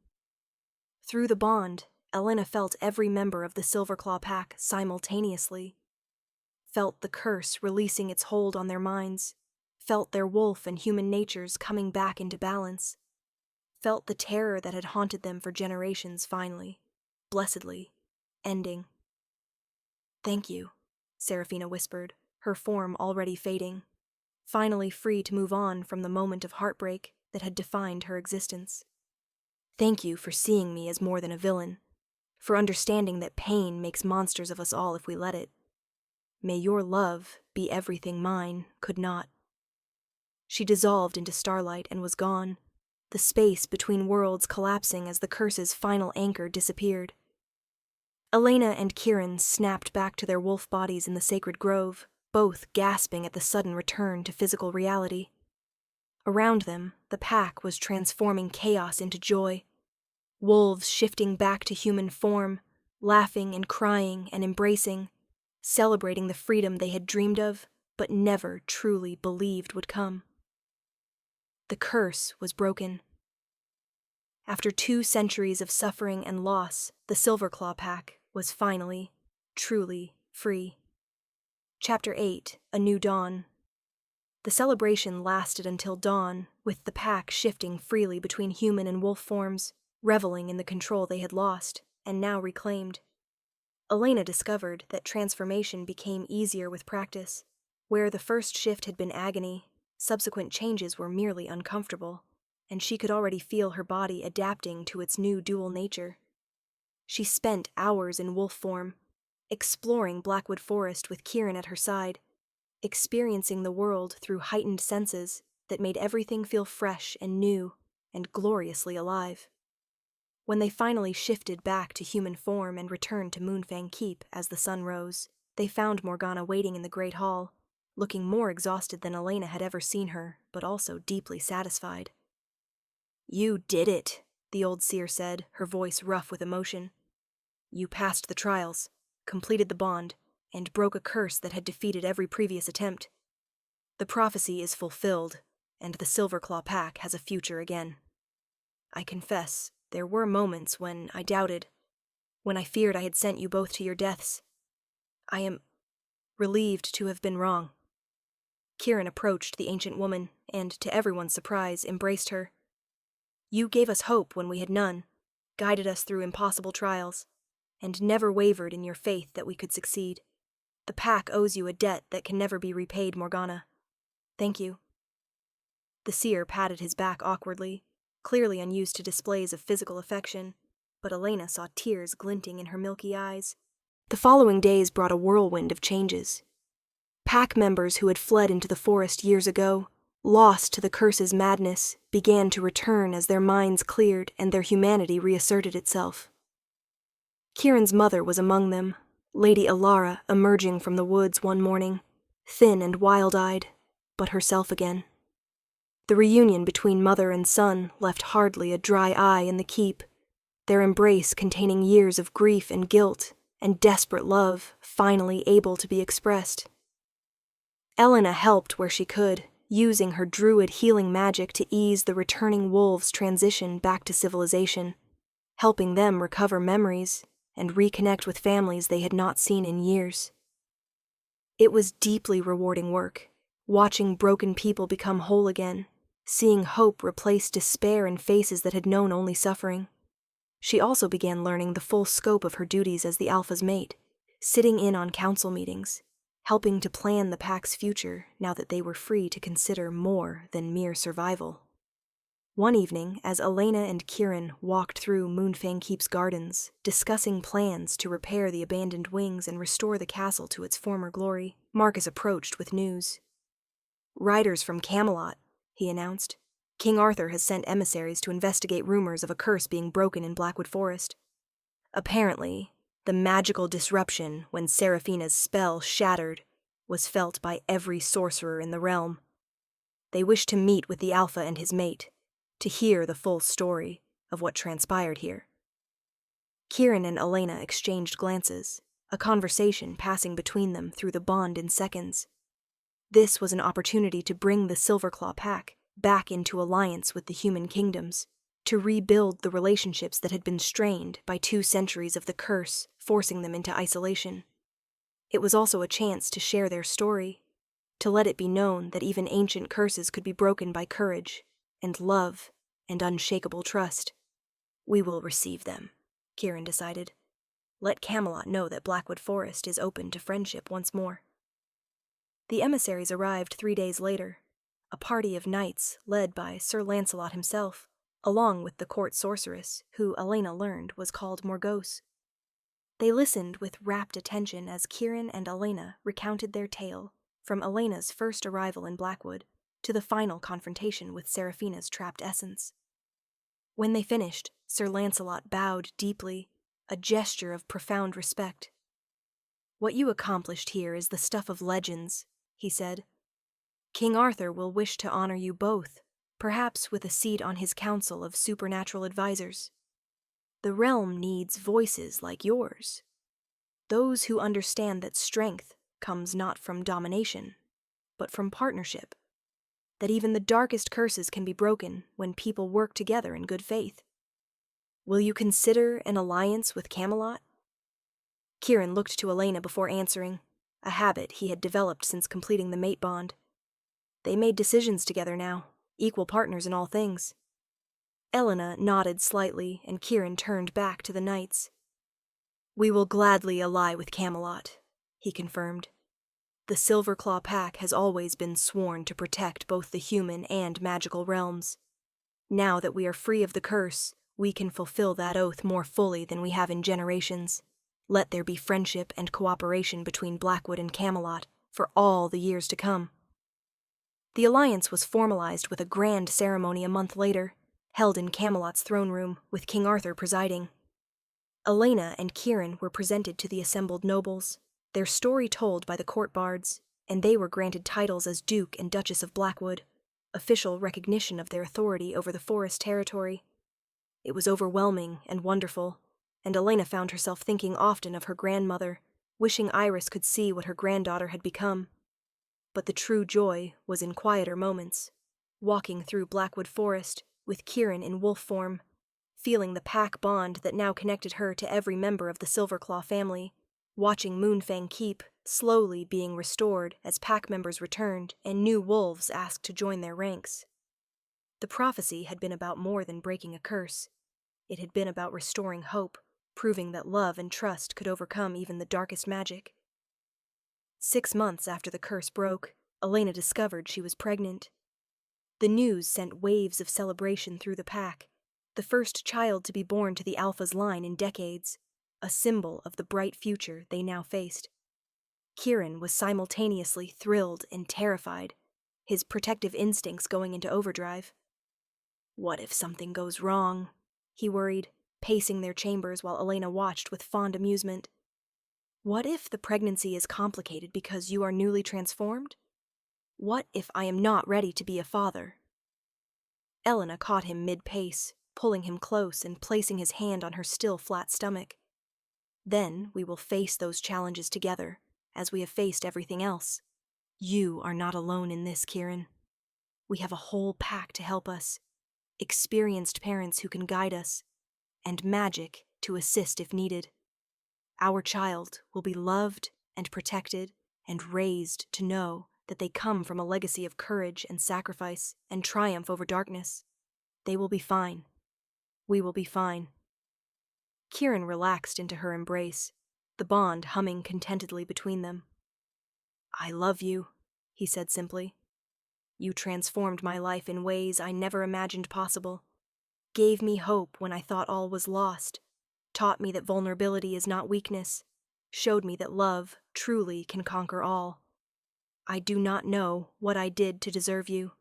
Through the bond, Elena felt every member of the Silverclaw pack simultaneously. Felt the curse releasing its hold on their minds. Felt their wolf and human natures coming back into balance. Felt the terror that had haunted them for generations finally, blessedly, ending. "Thank you," Seraphina whispered, her form already fading, finally free to move on from the moment of heartbreak that had defined her existence. "Thank you for seeing me as more than a villain, for understanding that pain makes monsters of us all if we let it. May your love be everything mine could not." She dissolved into starlight and was gone, the space between worlds collapsing as the curse's final anchor disappeared. Elena and Kieran snapped back to their wolf bodies in the sacred grove, both gasping at the sudden return to physical reality. Around them, the pack was transforming chaos into joy. Wolves shifting back to human form, laughing and crying and embracing, celebrating the freedom they had dreamed of, but never truly believed would come. The curse was broken. After 2 centuries of suffering and loss, the Silverclaw pack was finally, truly free. Chapter 8, A New Dawn. The celebration lasted until dawn, with the pack shifting freely between human and wolf forms, reveling in the control they had lost, and now reclaimed. Elena discovered that transformation became easier with practice. Where the first shift had been agony, subsequent changes were merely uncomfortable, and she could already feel her body adapting to its new dual nature. She spent hours in wolf form, exploring Blackwood Forest with Kieran at her side, experiencing the world through heightened senses that made everything feel fresh and new and gloriously alive. When they finally shifted back to human form and returned to Moonfang Keep as the sun rose, they found Morgana waiting in the great hall, looking more exhausted than Elena had ever seen her, but also deeply satisfied. "You did it," the old seer said, her voice rough with emotion. "You passed the trials, completed the bond, and broke a curse that had defeated every previous attempt. The prophecy is fulfilled, and the Silverclaw pack has a future again. I confess, there were moments when I doubted, when I feared I had sent you both to your deaths. I am relieved to have been wrong." Kieran approached the ancient woman, and, to everyone's surprise, embraced her. "You gave us hope when we had none, guided us through impossible trials, and never wavered in your faith that we could succeed. The pack owes you a debt that can never be repaid, Morgana. Thank you." The seer patted his back awkwardly, clearly unused to displays of physical affection, but Elena saw tears glinting in her milky eyes. The following days brought a whirlwind of changes. Pack members who had fled into the forest years ago, lost to the curse's madness, began to return as their minds cleared and their humanity reasserted itself. Kieran's mother was among them, Lady Elena emerging from the woods one morning, thin and wild-eyed, but herself again. The reunion between mother and son left hardly a dry eye in the keep, their embrace containing years of grief and guilt and desperate love finally able to be expressed. Elena helped where she could, using her druid healing magic to ease the returning wolves' transition back to civilization, helping them recover memories and reconnect with families they had not seen in years. It was deeply rewarding work, watching broken people become whole again, seeing hope replace despair in faces that had known only suffering. She also began learning the full scope of her duties as the Alpha's mate, sitting in on council meetings, helping to plan the pack's future now that they were free to consider more than mere survival. One evening, as Elena and Kieran walked through Moonfang Keep's gardens, discussing plans to repair the abandoned wings and restore the castle to its former glory, Marcus approached with news. "Riders from Camelot," he announced. "King Arthur has sent emissaries to investigate rumors of a curse being broken in Blackwood Forest. Apparently, the magical disruption when Seraphina's spell shattered was felt by every sorcerer in the realm. They wish to meet with the Alpha and his mate, to hear the full story of what transpired here." Kieran and Elena exchanged glances, a conversation passing between them through the bond in seconds. This was an opportunity to bring the Silverclaw pack back into alliance with the human kingdoms, to rebuild the relationships that had been strained by 2 centuries of the curse forcing them into isolation. It was also a chance to share their story, to let it be known that even ancient curses could be broken by courage and love and unshakable trust. "We will receive them," Kieran decided. "Let Camelot know that Blackwood Forest is open to friendship once more." The emissaries arrived 3 days later, a party of knights led by Sir Lancelot himself, along with the court sorceress, who Elena learned was called Morgause. They listened with rapt attention as Kieran and Elena recounted their tale, from Elena's first arrival in Blackwood to the final confrontation with Seraphina's trapped essence. When they finished, Sir Lancelot bowed deeply, a gesture of profound respect. "What you accomplished here is the stuff of legends," he said. "King Arthur will wish to honor you both, perhaps with a seat on his council of supernatural advisors. The realm needs voices like yours, those who understand that strength comes not from domination, but from partnership, that even the darkest curses can be broken when people work together in good faith. Will you consider an alliance with Camelot?" Kieran looked to Elena before answering, a habit he had developed since completing the mate bond. They made decisions together now, equal partners in all things. Elena nodded slightly, and Kieran turned back to the knights. "We will gladly ally with Camelot," he confirmed. "The Silverclaw pack has always been sworn to protect both the human and magical realms. Now that we are free of the curse, we can fulfill that oath more fully than we have in generations. Let there be friendship and cooperation between Blackwood and Camelot for all the years to come." The alliance was formalized with a grand ceremony a month later, held in Camelot's throne room, with King Arthur presiding. Elena and Kieran were presented to the assembled nobles, their story told by the court bards, and they were granted titles as Duke and Duchess of Blackwood, official recognition of their authority over the forest territory. It was overwhelming and wonderful, and Elena found herself thinking often of her grandmother, wishing Iris could see what her granddaughter had become. But the true joy was in quieter moments, walking through Blackwood Forest with Kieran in wolf form, feeling the pack bond that now connected her to every member of the Silverclaw family, watching Moonfang Keep slowly being restored as pack members returned and new wolves asked to join their ranks. The prophecy had been about more than breaking a curse. It had been about restoring hope, proving that love and trust could overcome even the darkest magic. 6 months after the curse broke, Elena discovered she was pregnant. The news sent waves of celebration through the pack, the first child to be born to the Alpha's line in decades, a symbol of the bright future they now faced. Kieran was simultaneously thrilled and terrified, his protective instincts going into overdrive. What if something goes wrong? He worried, pacing their chambers while Elena watched with fond amusement. What if the pregnancy is complicated because you are newly transformed? What if I am not ready to be a father? Elena caught him mid-pace, pulling him close and placing his hand on her still flat stomach. Then we will face those challenges together, as we have faced everything else. You are not alone in this, Kieran. We have a whole pack to help us, experienced parents who can guide us, and magic to assist if needed. Our child will be loved and protected and raised to know that they come from a legacy of courage and sacrifice and triumph over darkness. They will be fine. We will be fine. Kieran relaxed into her embrace, the bond humming contentedly between them. I love you, he said simply. You transformed my life in ways I never imagined possible, gave me hope when I thought all was lost, taught me that vulnerability is not weakness, showed me that love truly can conquer all. I do not know what I did to deserve you,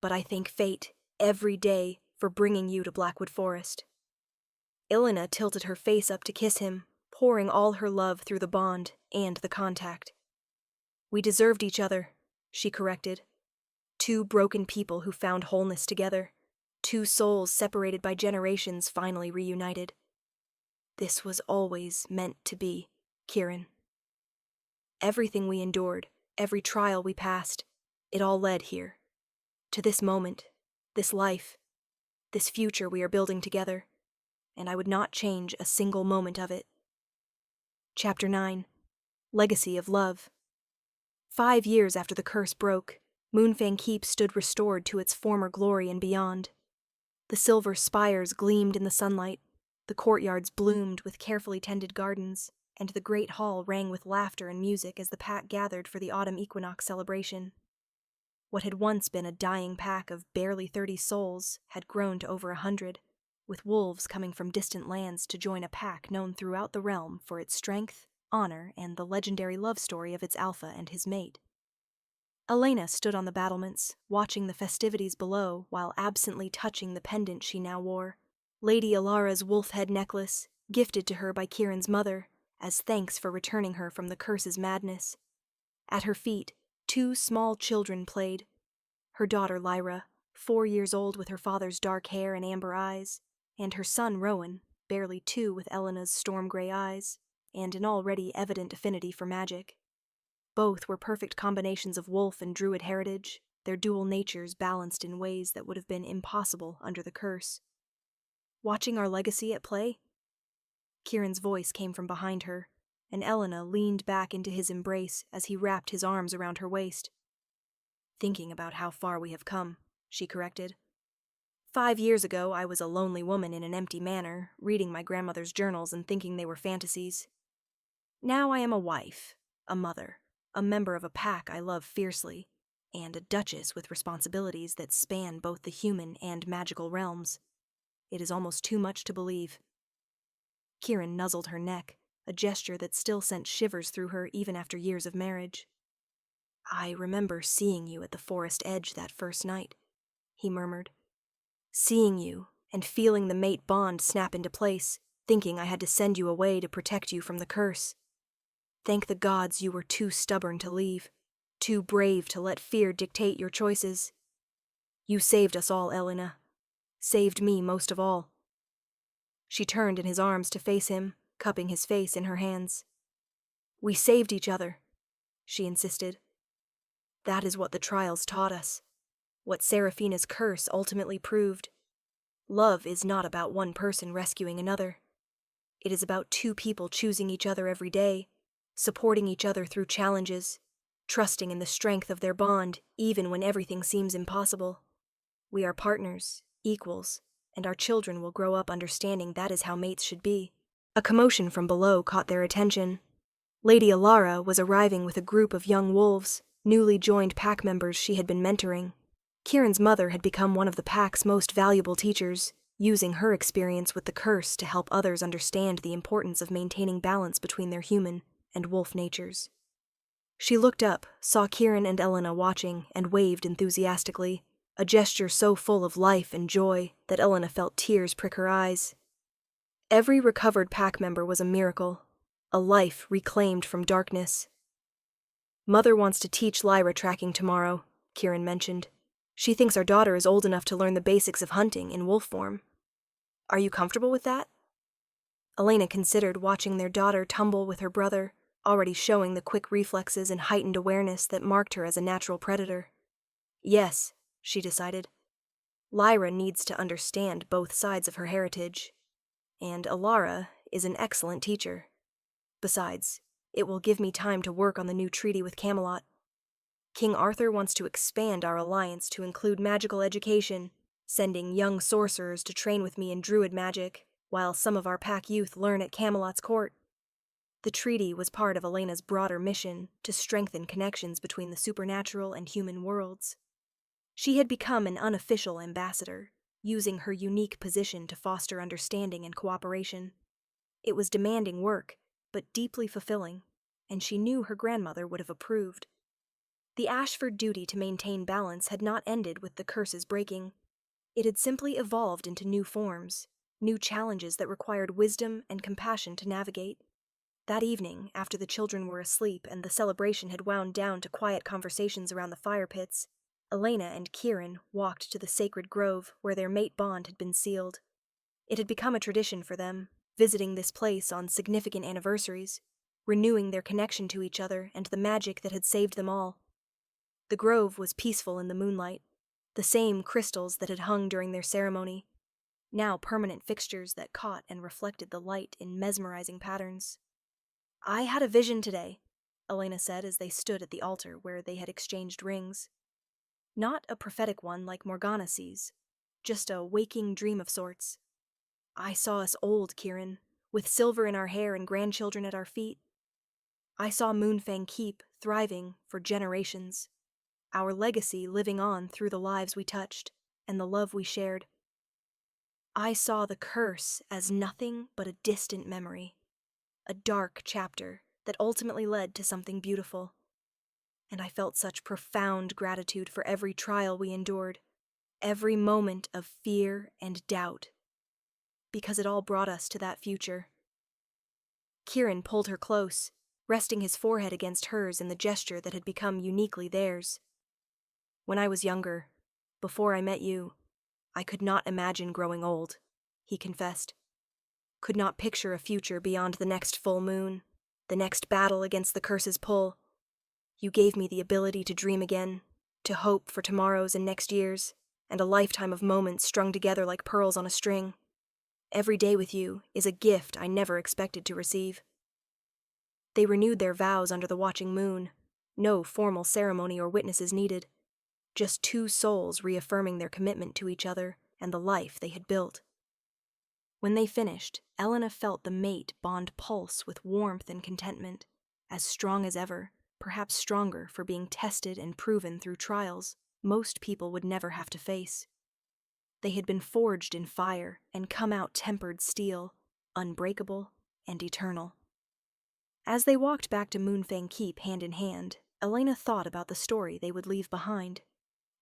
but I thank fate every day for bringing you to Blackwood Forest. Elena tilted her face up to kiss him, pouring all her love through the bond and the contact. We deserved each other, she corrected. 2 broken people who found wholeness together, 2 souls separated by generations finally reunited. This was always meant to be, Kieran. Everything we endured, every trial we passed, it all led here. To this moment, this life, this future we are building together, and I would not change a single moment of it. Chapter 9. Legacy of Love. 5 years after the curse broke, Moonfang Keep stood restored to its former glory and beyond. The silver spires gleamed in the sunlight, the courtyards bloomed with carefully tended gardens, and the great hall rang with laughter and music as the pack gathered for the autumn equinox celebration. What had once been a dying pack of barely 30 souls had grown to over 100, with wolves coming from distant lands to join a pack known throughout the realm for its strength, honor, and the legendary love story of its alpha and his mate. Elena stood on the battlements, watching the festivities below while absently touching the pendant she now wore, Lady Elara's wolf head necklace, gifted to her by Kieran's mother, as thanks for returning her from the curse's madness. At her feet, 2 small children played. Her daughter Lyra, 4 years old with her father's dark hair and amber eyes, and her son Rowan, barely 2 with Elena's storm-gray eyes, and an already evident affinity for magic. Both were perfect combinations of wolf and druid heritage, their dual natures balanced in ways that would have been impossible under the curse. Watching our legacy at play? Kieran's voice came from behind her, and Elena leaned back into his embrace as he wrapped his arms around her waist. Thinking about how far we have come, she corrected. 5 years ago, I was a lonely woman in an empty manor, reading my grandmother's journals and thinking they were fantasies. Now I am a wife, a mother, a member of a pack I love fiercely, and a duchess with responsibilities that span both the human and magical realms. It is almost too much to believe. Kieran nuzzled her neck, a gesture that still sent shivers through her even after years of marriage. I remember seeing you at the forest edge that first night, he murmured. Seeing you and feeling the mate bond snap into place, thinking I had to send you away to protect you from the curse. Thank the gods you were too stubborn to leave, too brave to let fear dictate your choices. You saved us all, Elena. Saved me most of all. She turned in his arms to face him, cupping his face in her hands. We saved each other, she insisted. That is what the trials taught us, what Seraphina's curse ultimately proved. Love is not about one person rescuing another. It is about two people choosing each other every day, supporting each other through challenges, trusting in the strength of their bond even when everything seems impossible. We are partners, equals, and our children will grow up understanding that is how mates should be. A commotion from below caught their attention. Lady Alara was arriving with a group of young wolves, newly joined pack members she had been mentoring. Kieran's mother had become one of the pack's most valuable teachers, using her experience with the curse to help others understand the importance of maintaining balance between their human and wolf natures. She looked up, saw Kieran and Elena watching, and waved enthusiastically, a gesture so full of life and joy that Elena felt tears prick her eyes. Every recovered pack member was a miracle, a life reclaimed from darkness. Mother wants to teach Lyra tracking tomorrow, Kieran mentioned. She thinks our daughter is old enough to learn the basics of hunting in wolf form. Are you comfortable with that? Elena considered watching their daughter tumble with her brother, already showing the quick reflexes and heightened awareness that marked her as a natural predator. Yes, she decided. Lyra needs to understand both sides of her heritage, and Alara is an excellent teacher. Besides, it will give me time to work on the new treaty with Camelot. King Arthur wants to expand our alliance to include magical education, sending young sorcerers to train with me in druid magic, while some of our pack youth learn at Camelot's court. The treaty was part of Elena's broader mission to strengthen connections between the supernatural and human worlds. She had become an unofficial ambassador, using her unique position to foster understanding and cooperation. It was demanding work, but deeply fulfilling, and she knew her grandmother would have approved. The Ashford duty to maintain balance had not ended with the curse's breaking. It had simply evolved into new forms, new challenges that required wisdom and compassion to navigate. That evening, after the children were asleep and the celebration had wound down to quiet conversations around the fire pits, Elena and Kieran walked to the sacred grove where their mate bond had been sealed. It had become a tradition for them, visiting this place on significant anniversaries, renewing their connection to each other and the magic that had saved them all. The grove was peaceful in the moonlight, the same crystals that had hung during their ceremony, now permanent fixtures that caught and reflected the light in mesmerizing patterns. I had a vision today, Elena said as they stood at the altar where they had exchanged rings. Not a prophetic one like Morgana sees, just a waking dream of sorts. I saw us old, Kieran, with silver in our hair and grandchildren at our feet. I saw Moonfang Keep thriving for generations, our legacy living on through the lives we touched and the love we shared. I saw the curse as nothing but a distant memory, a dark chapter that ultimately led to something beautiful. And I felt such profound gratitude for every trial we endured, every moment of fear and doubt, because it all brought us to that future. Kieran pulled her close, resting his forehead against hers in the gesture that had become uniquely theirs. When I was younger, before I met you, I could not imagine growing old, he confessed. Could not picture a future beyond the next full moon, the next battle against the curse's pull. You gave me the ability to dream again, to hope for tomorrows and next years, and a lifetime of moments strung together like pearls on a string. Every day with you is a gift I never expected to receive. They renewed their vows under the watching moon, no formal ceremony or witnesses needed, just two souls reaffirming their commitment to each other and the life they had built. When they finished, Elena felt the mate bond pulse with warmth and contentment, as strong as ever, perhaps stronger for being tested and proven through trials most people would never have to face. They had been forged in fire and come out tempered steel, unbreakable and eternal. As they walked back to Moonfang Keep hand in hand, Elena thought about the story they would leave behind.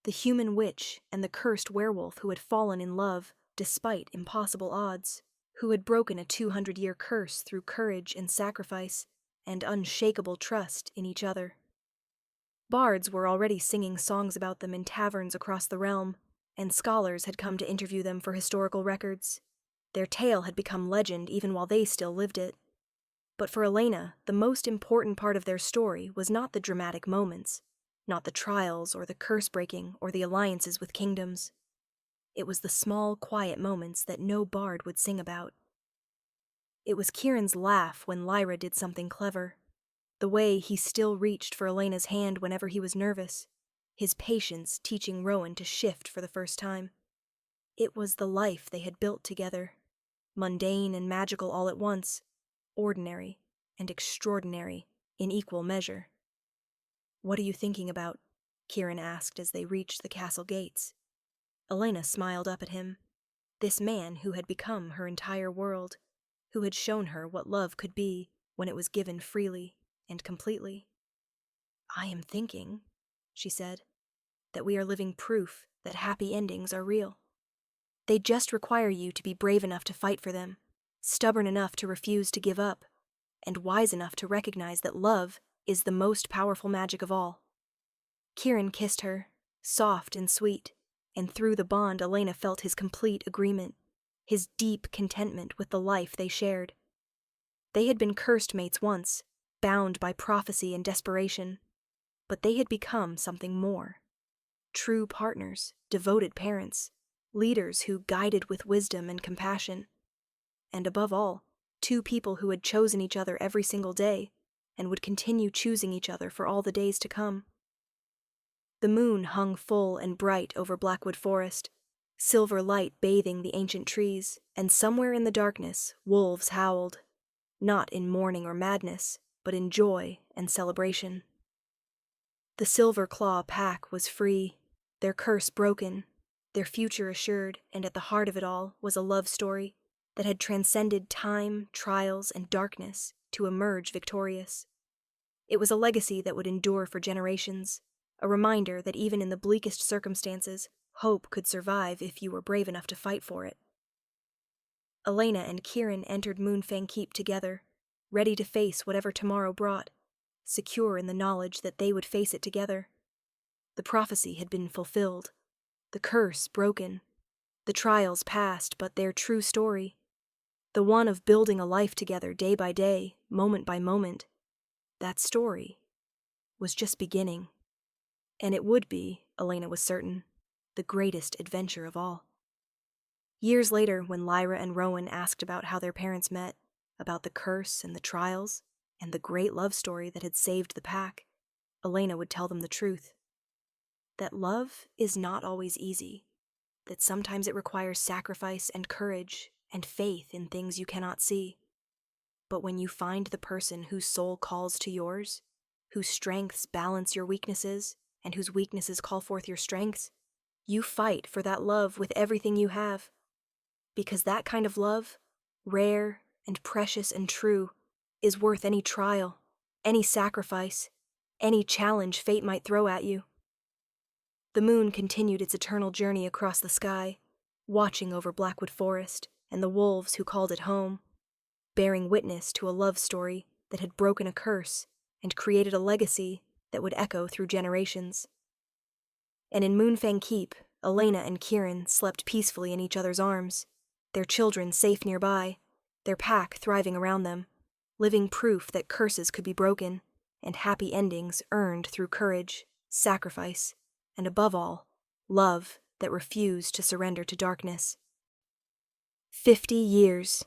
The human witch and the cursed werewolf who had fallen in love despite impossible odds, who had broken a 200-year curse through courage and sacrifice and unshakable trust in each other. Bards were already singing songs about them in taverns across the realm, and scholars had come to interview them for historical records. Their tale had become legend even while they still lived it. But for Elena, the most important part of their story was not the dramatic moments, not the trials or the curse-breaking or the alliances with kingdoms. It was the small, quiet moments that no bard would sing about. It was Kieran's laugh when Lyra did something clever, the way he still reached for Elena's hand whenever he was nervous, his patience teaching Rowan to shift for the first time. It was the life they had built together, mundane and magical all at once, ordinary and extraordinary in equal measure. "What are you thinking about?" Kieran asked as they reached the castle gates. Elena smiled up at him, this man who had become her entire world, who had shown her what love could be when it was given freely and completely. "I am thinking," she said, "that we are living proof that happy endings are real. They just require you to be brave enough to fight for them, stubborn enough to refuse to give up, and wise enough to recognize that love is the most powerful magic of all." Kieran kissed her, soft and sweet, and through the bond Elena felt his complete agreement, his deep contentment with the life they shared. They had been cursed mates once, bound by prophecy and desperation, but they had become something more. True partners, devoted parents, leaders who guided with wisdom and compassion, and above all, two people who had chosen each other every single day and would continue choosing each other for all the days to come. The moon hung full and bright over Blackwood Forest, silver light bathing the ancient trees, and somewhere in the darkness, wolves howled, not in mourning or madness, but in joy and celebration. The Silverclaw pack was free, their curse broken, their future assured, and at the heart of it all was a love story that had transcended time, trials, and darkness to emerge victorious. It was a legacy that would endure for generations, a reminder that even in the bleakest circumstances, hope could survive if you were brave enough to fight for it. Elena and Kieran entered Moonfang Keep together, ready to face whatever tomorrow brought, secure in the knowledge that they would face it together. The prophecy had been fulfilled, the curse broken, the trials past, but their true story, the one of building a life together day by day, moment by moment, that story was just beginning. And it would be, Elena was certain, the greatest adventure of all. Years later, when Lyra and Rowan asked about how their parents met, about the curse and the trials, and the great love story that had saved the pack, Elena would tell them the truth. That love is not always easy, that sometimes it requires sacrifice and courage and faith in things you cannot see. But when you find the person whose soul calls to yours, whose strengths balance your weaknesses, and whose weaknesses call forth your strengths, you fight for that love with everything you have. Because that kind of love, rare and precious and true, is worth any trial, any sacrifice, any challenge fate might throw at you. The moon continued its eternal journey across the sky, watching over Blackwood Forest and the wolves who called it home, bearing witness to a love story that had broken a curse and created a legacy that would echo through generations. And in Moonfang Keep, Elena and Kieran slept peacefully in each other's arms, their children safe nearby, their pack thriving around them, living proof that curses could be broken, and happy endings earned through courage, sacrifice, and above all, love that refused to surrender to darkness. 50 years.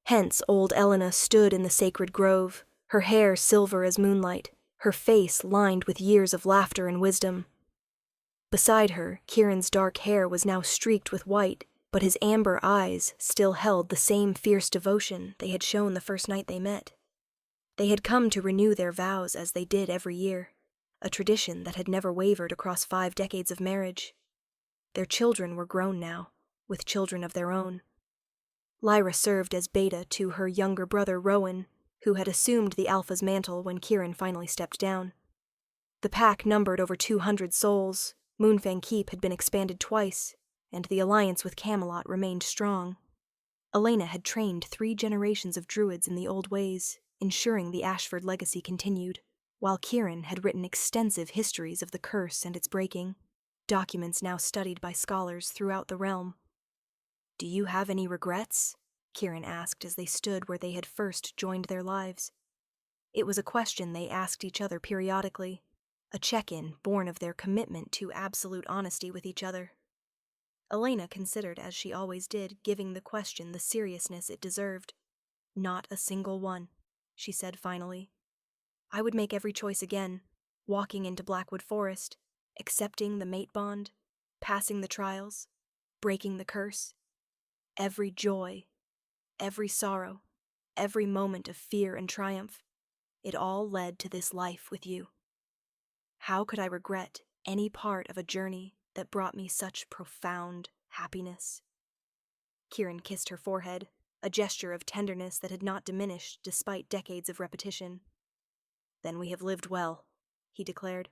Hence old Elena stood in the sacred grove, her hair silver as moonlight, her face lined with years of laughter and wisdom. Beside her, Kieran's dark hair was now streaked with white, but his amber eyes still held the same fierce devotion they had shown the first night they met. They had come to renew their vows as they did every year, a tradition that had never wavered across 5 decades of marriage. Their children were grown now, with children of their own. Lyra served as beta to her younger brother Rowan, who had assumed the Alpha's mantle when Kieran finally stepped down. The pack numbered over 200 souls, Moonfang Keep had been expanded twice, and the alliance with Camelot remained strong. Elena had trained 3 generations of druids in the old ways, ensuring the Ashford legacy continued, while Kieran had written extensive histories of the curse and its breaking, documents now studied by scholars throughout the realm. "Do you have any regrets?" Kieran asked as they stood where they had first joined their lives. It was a question they asked each other periodically, a check-in born of their commitment to absolute honesty with each other. Elena considered, as she always did, giving the question the seriousness it deserved. "Not a single one," she said finally. "I would make every choice again, walking into Blackwood Forest, accepting the mate bond, passing the trials, breaking the curse. Every joy, every sorrow, every moment of fear and triumph, it all led to this life with you. How could I regret any part of a journey that brought me such profound happiness?" Kieran kissed her forehead, a gesture of tenderness that had not diminished despite decades of repetition. "Then we have lived well," he declared.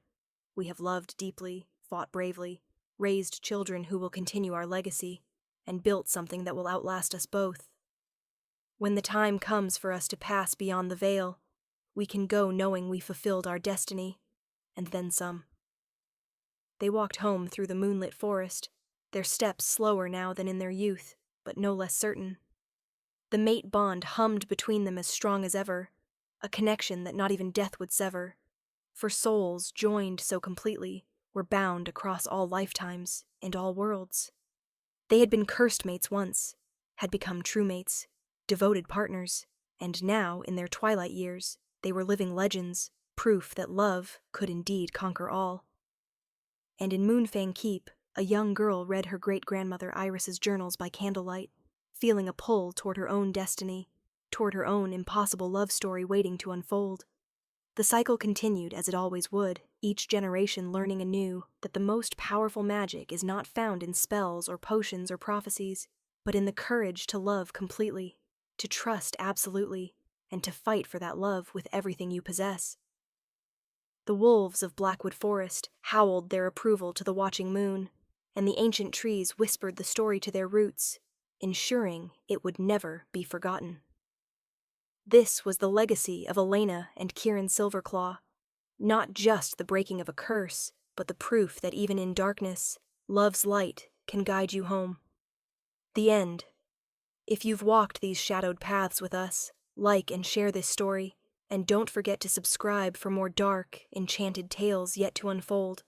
"We have loved deeply, fought bravely, raised children who will continue our legacy, and built something that will outlast us both. When the time comes for us to pass beyond the veil, we can go knowing we fulfilled our destiny, and then some." They walked home through the moonlit forest, their steps slower now than in their youth, but no less certain. The mate bond hummed between them as strong as ever, a connection that not even death would sever, for souls, joined so completely, were bound across all lifetimes and all worlds. They had been cursed mates once, had become true mates, devoted partners, and now, in their twilight years, they were living legends, proof that love could indeed conquer all. And in Moonfang Keep, a young girl read her great-grandmother Iris's journals by candlelight, feeling a pull toward her own destiny, toward her own impossible love story waiting to unfold. The cycle continued as it always would, each generation learning anew that the most powerful magic is not found in spells or potions or prophecies, but in the courage to love completely, to trust absolutely, and to fight for that love with everything you possess. The wolves of Blackwood Forest howled their approval to the watching moon, and the ancient trees whispered the story to their roots, ensuring it would never be forgotten. This was the legacy of Elena and Kieran Silverclaw, not just the breaking of a curse, but the proof that even in darkness, love's light can guide you home. The end. If you've walked these shadowed paths with us, like and share this story, and don't forget to subscribe for more dark, enchanted tales yet to unfold.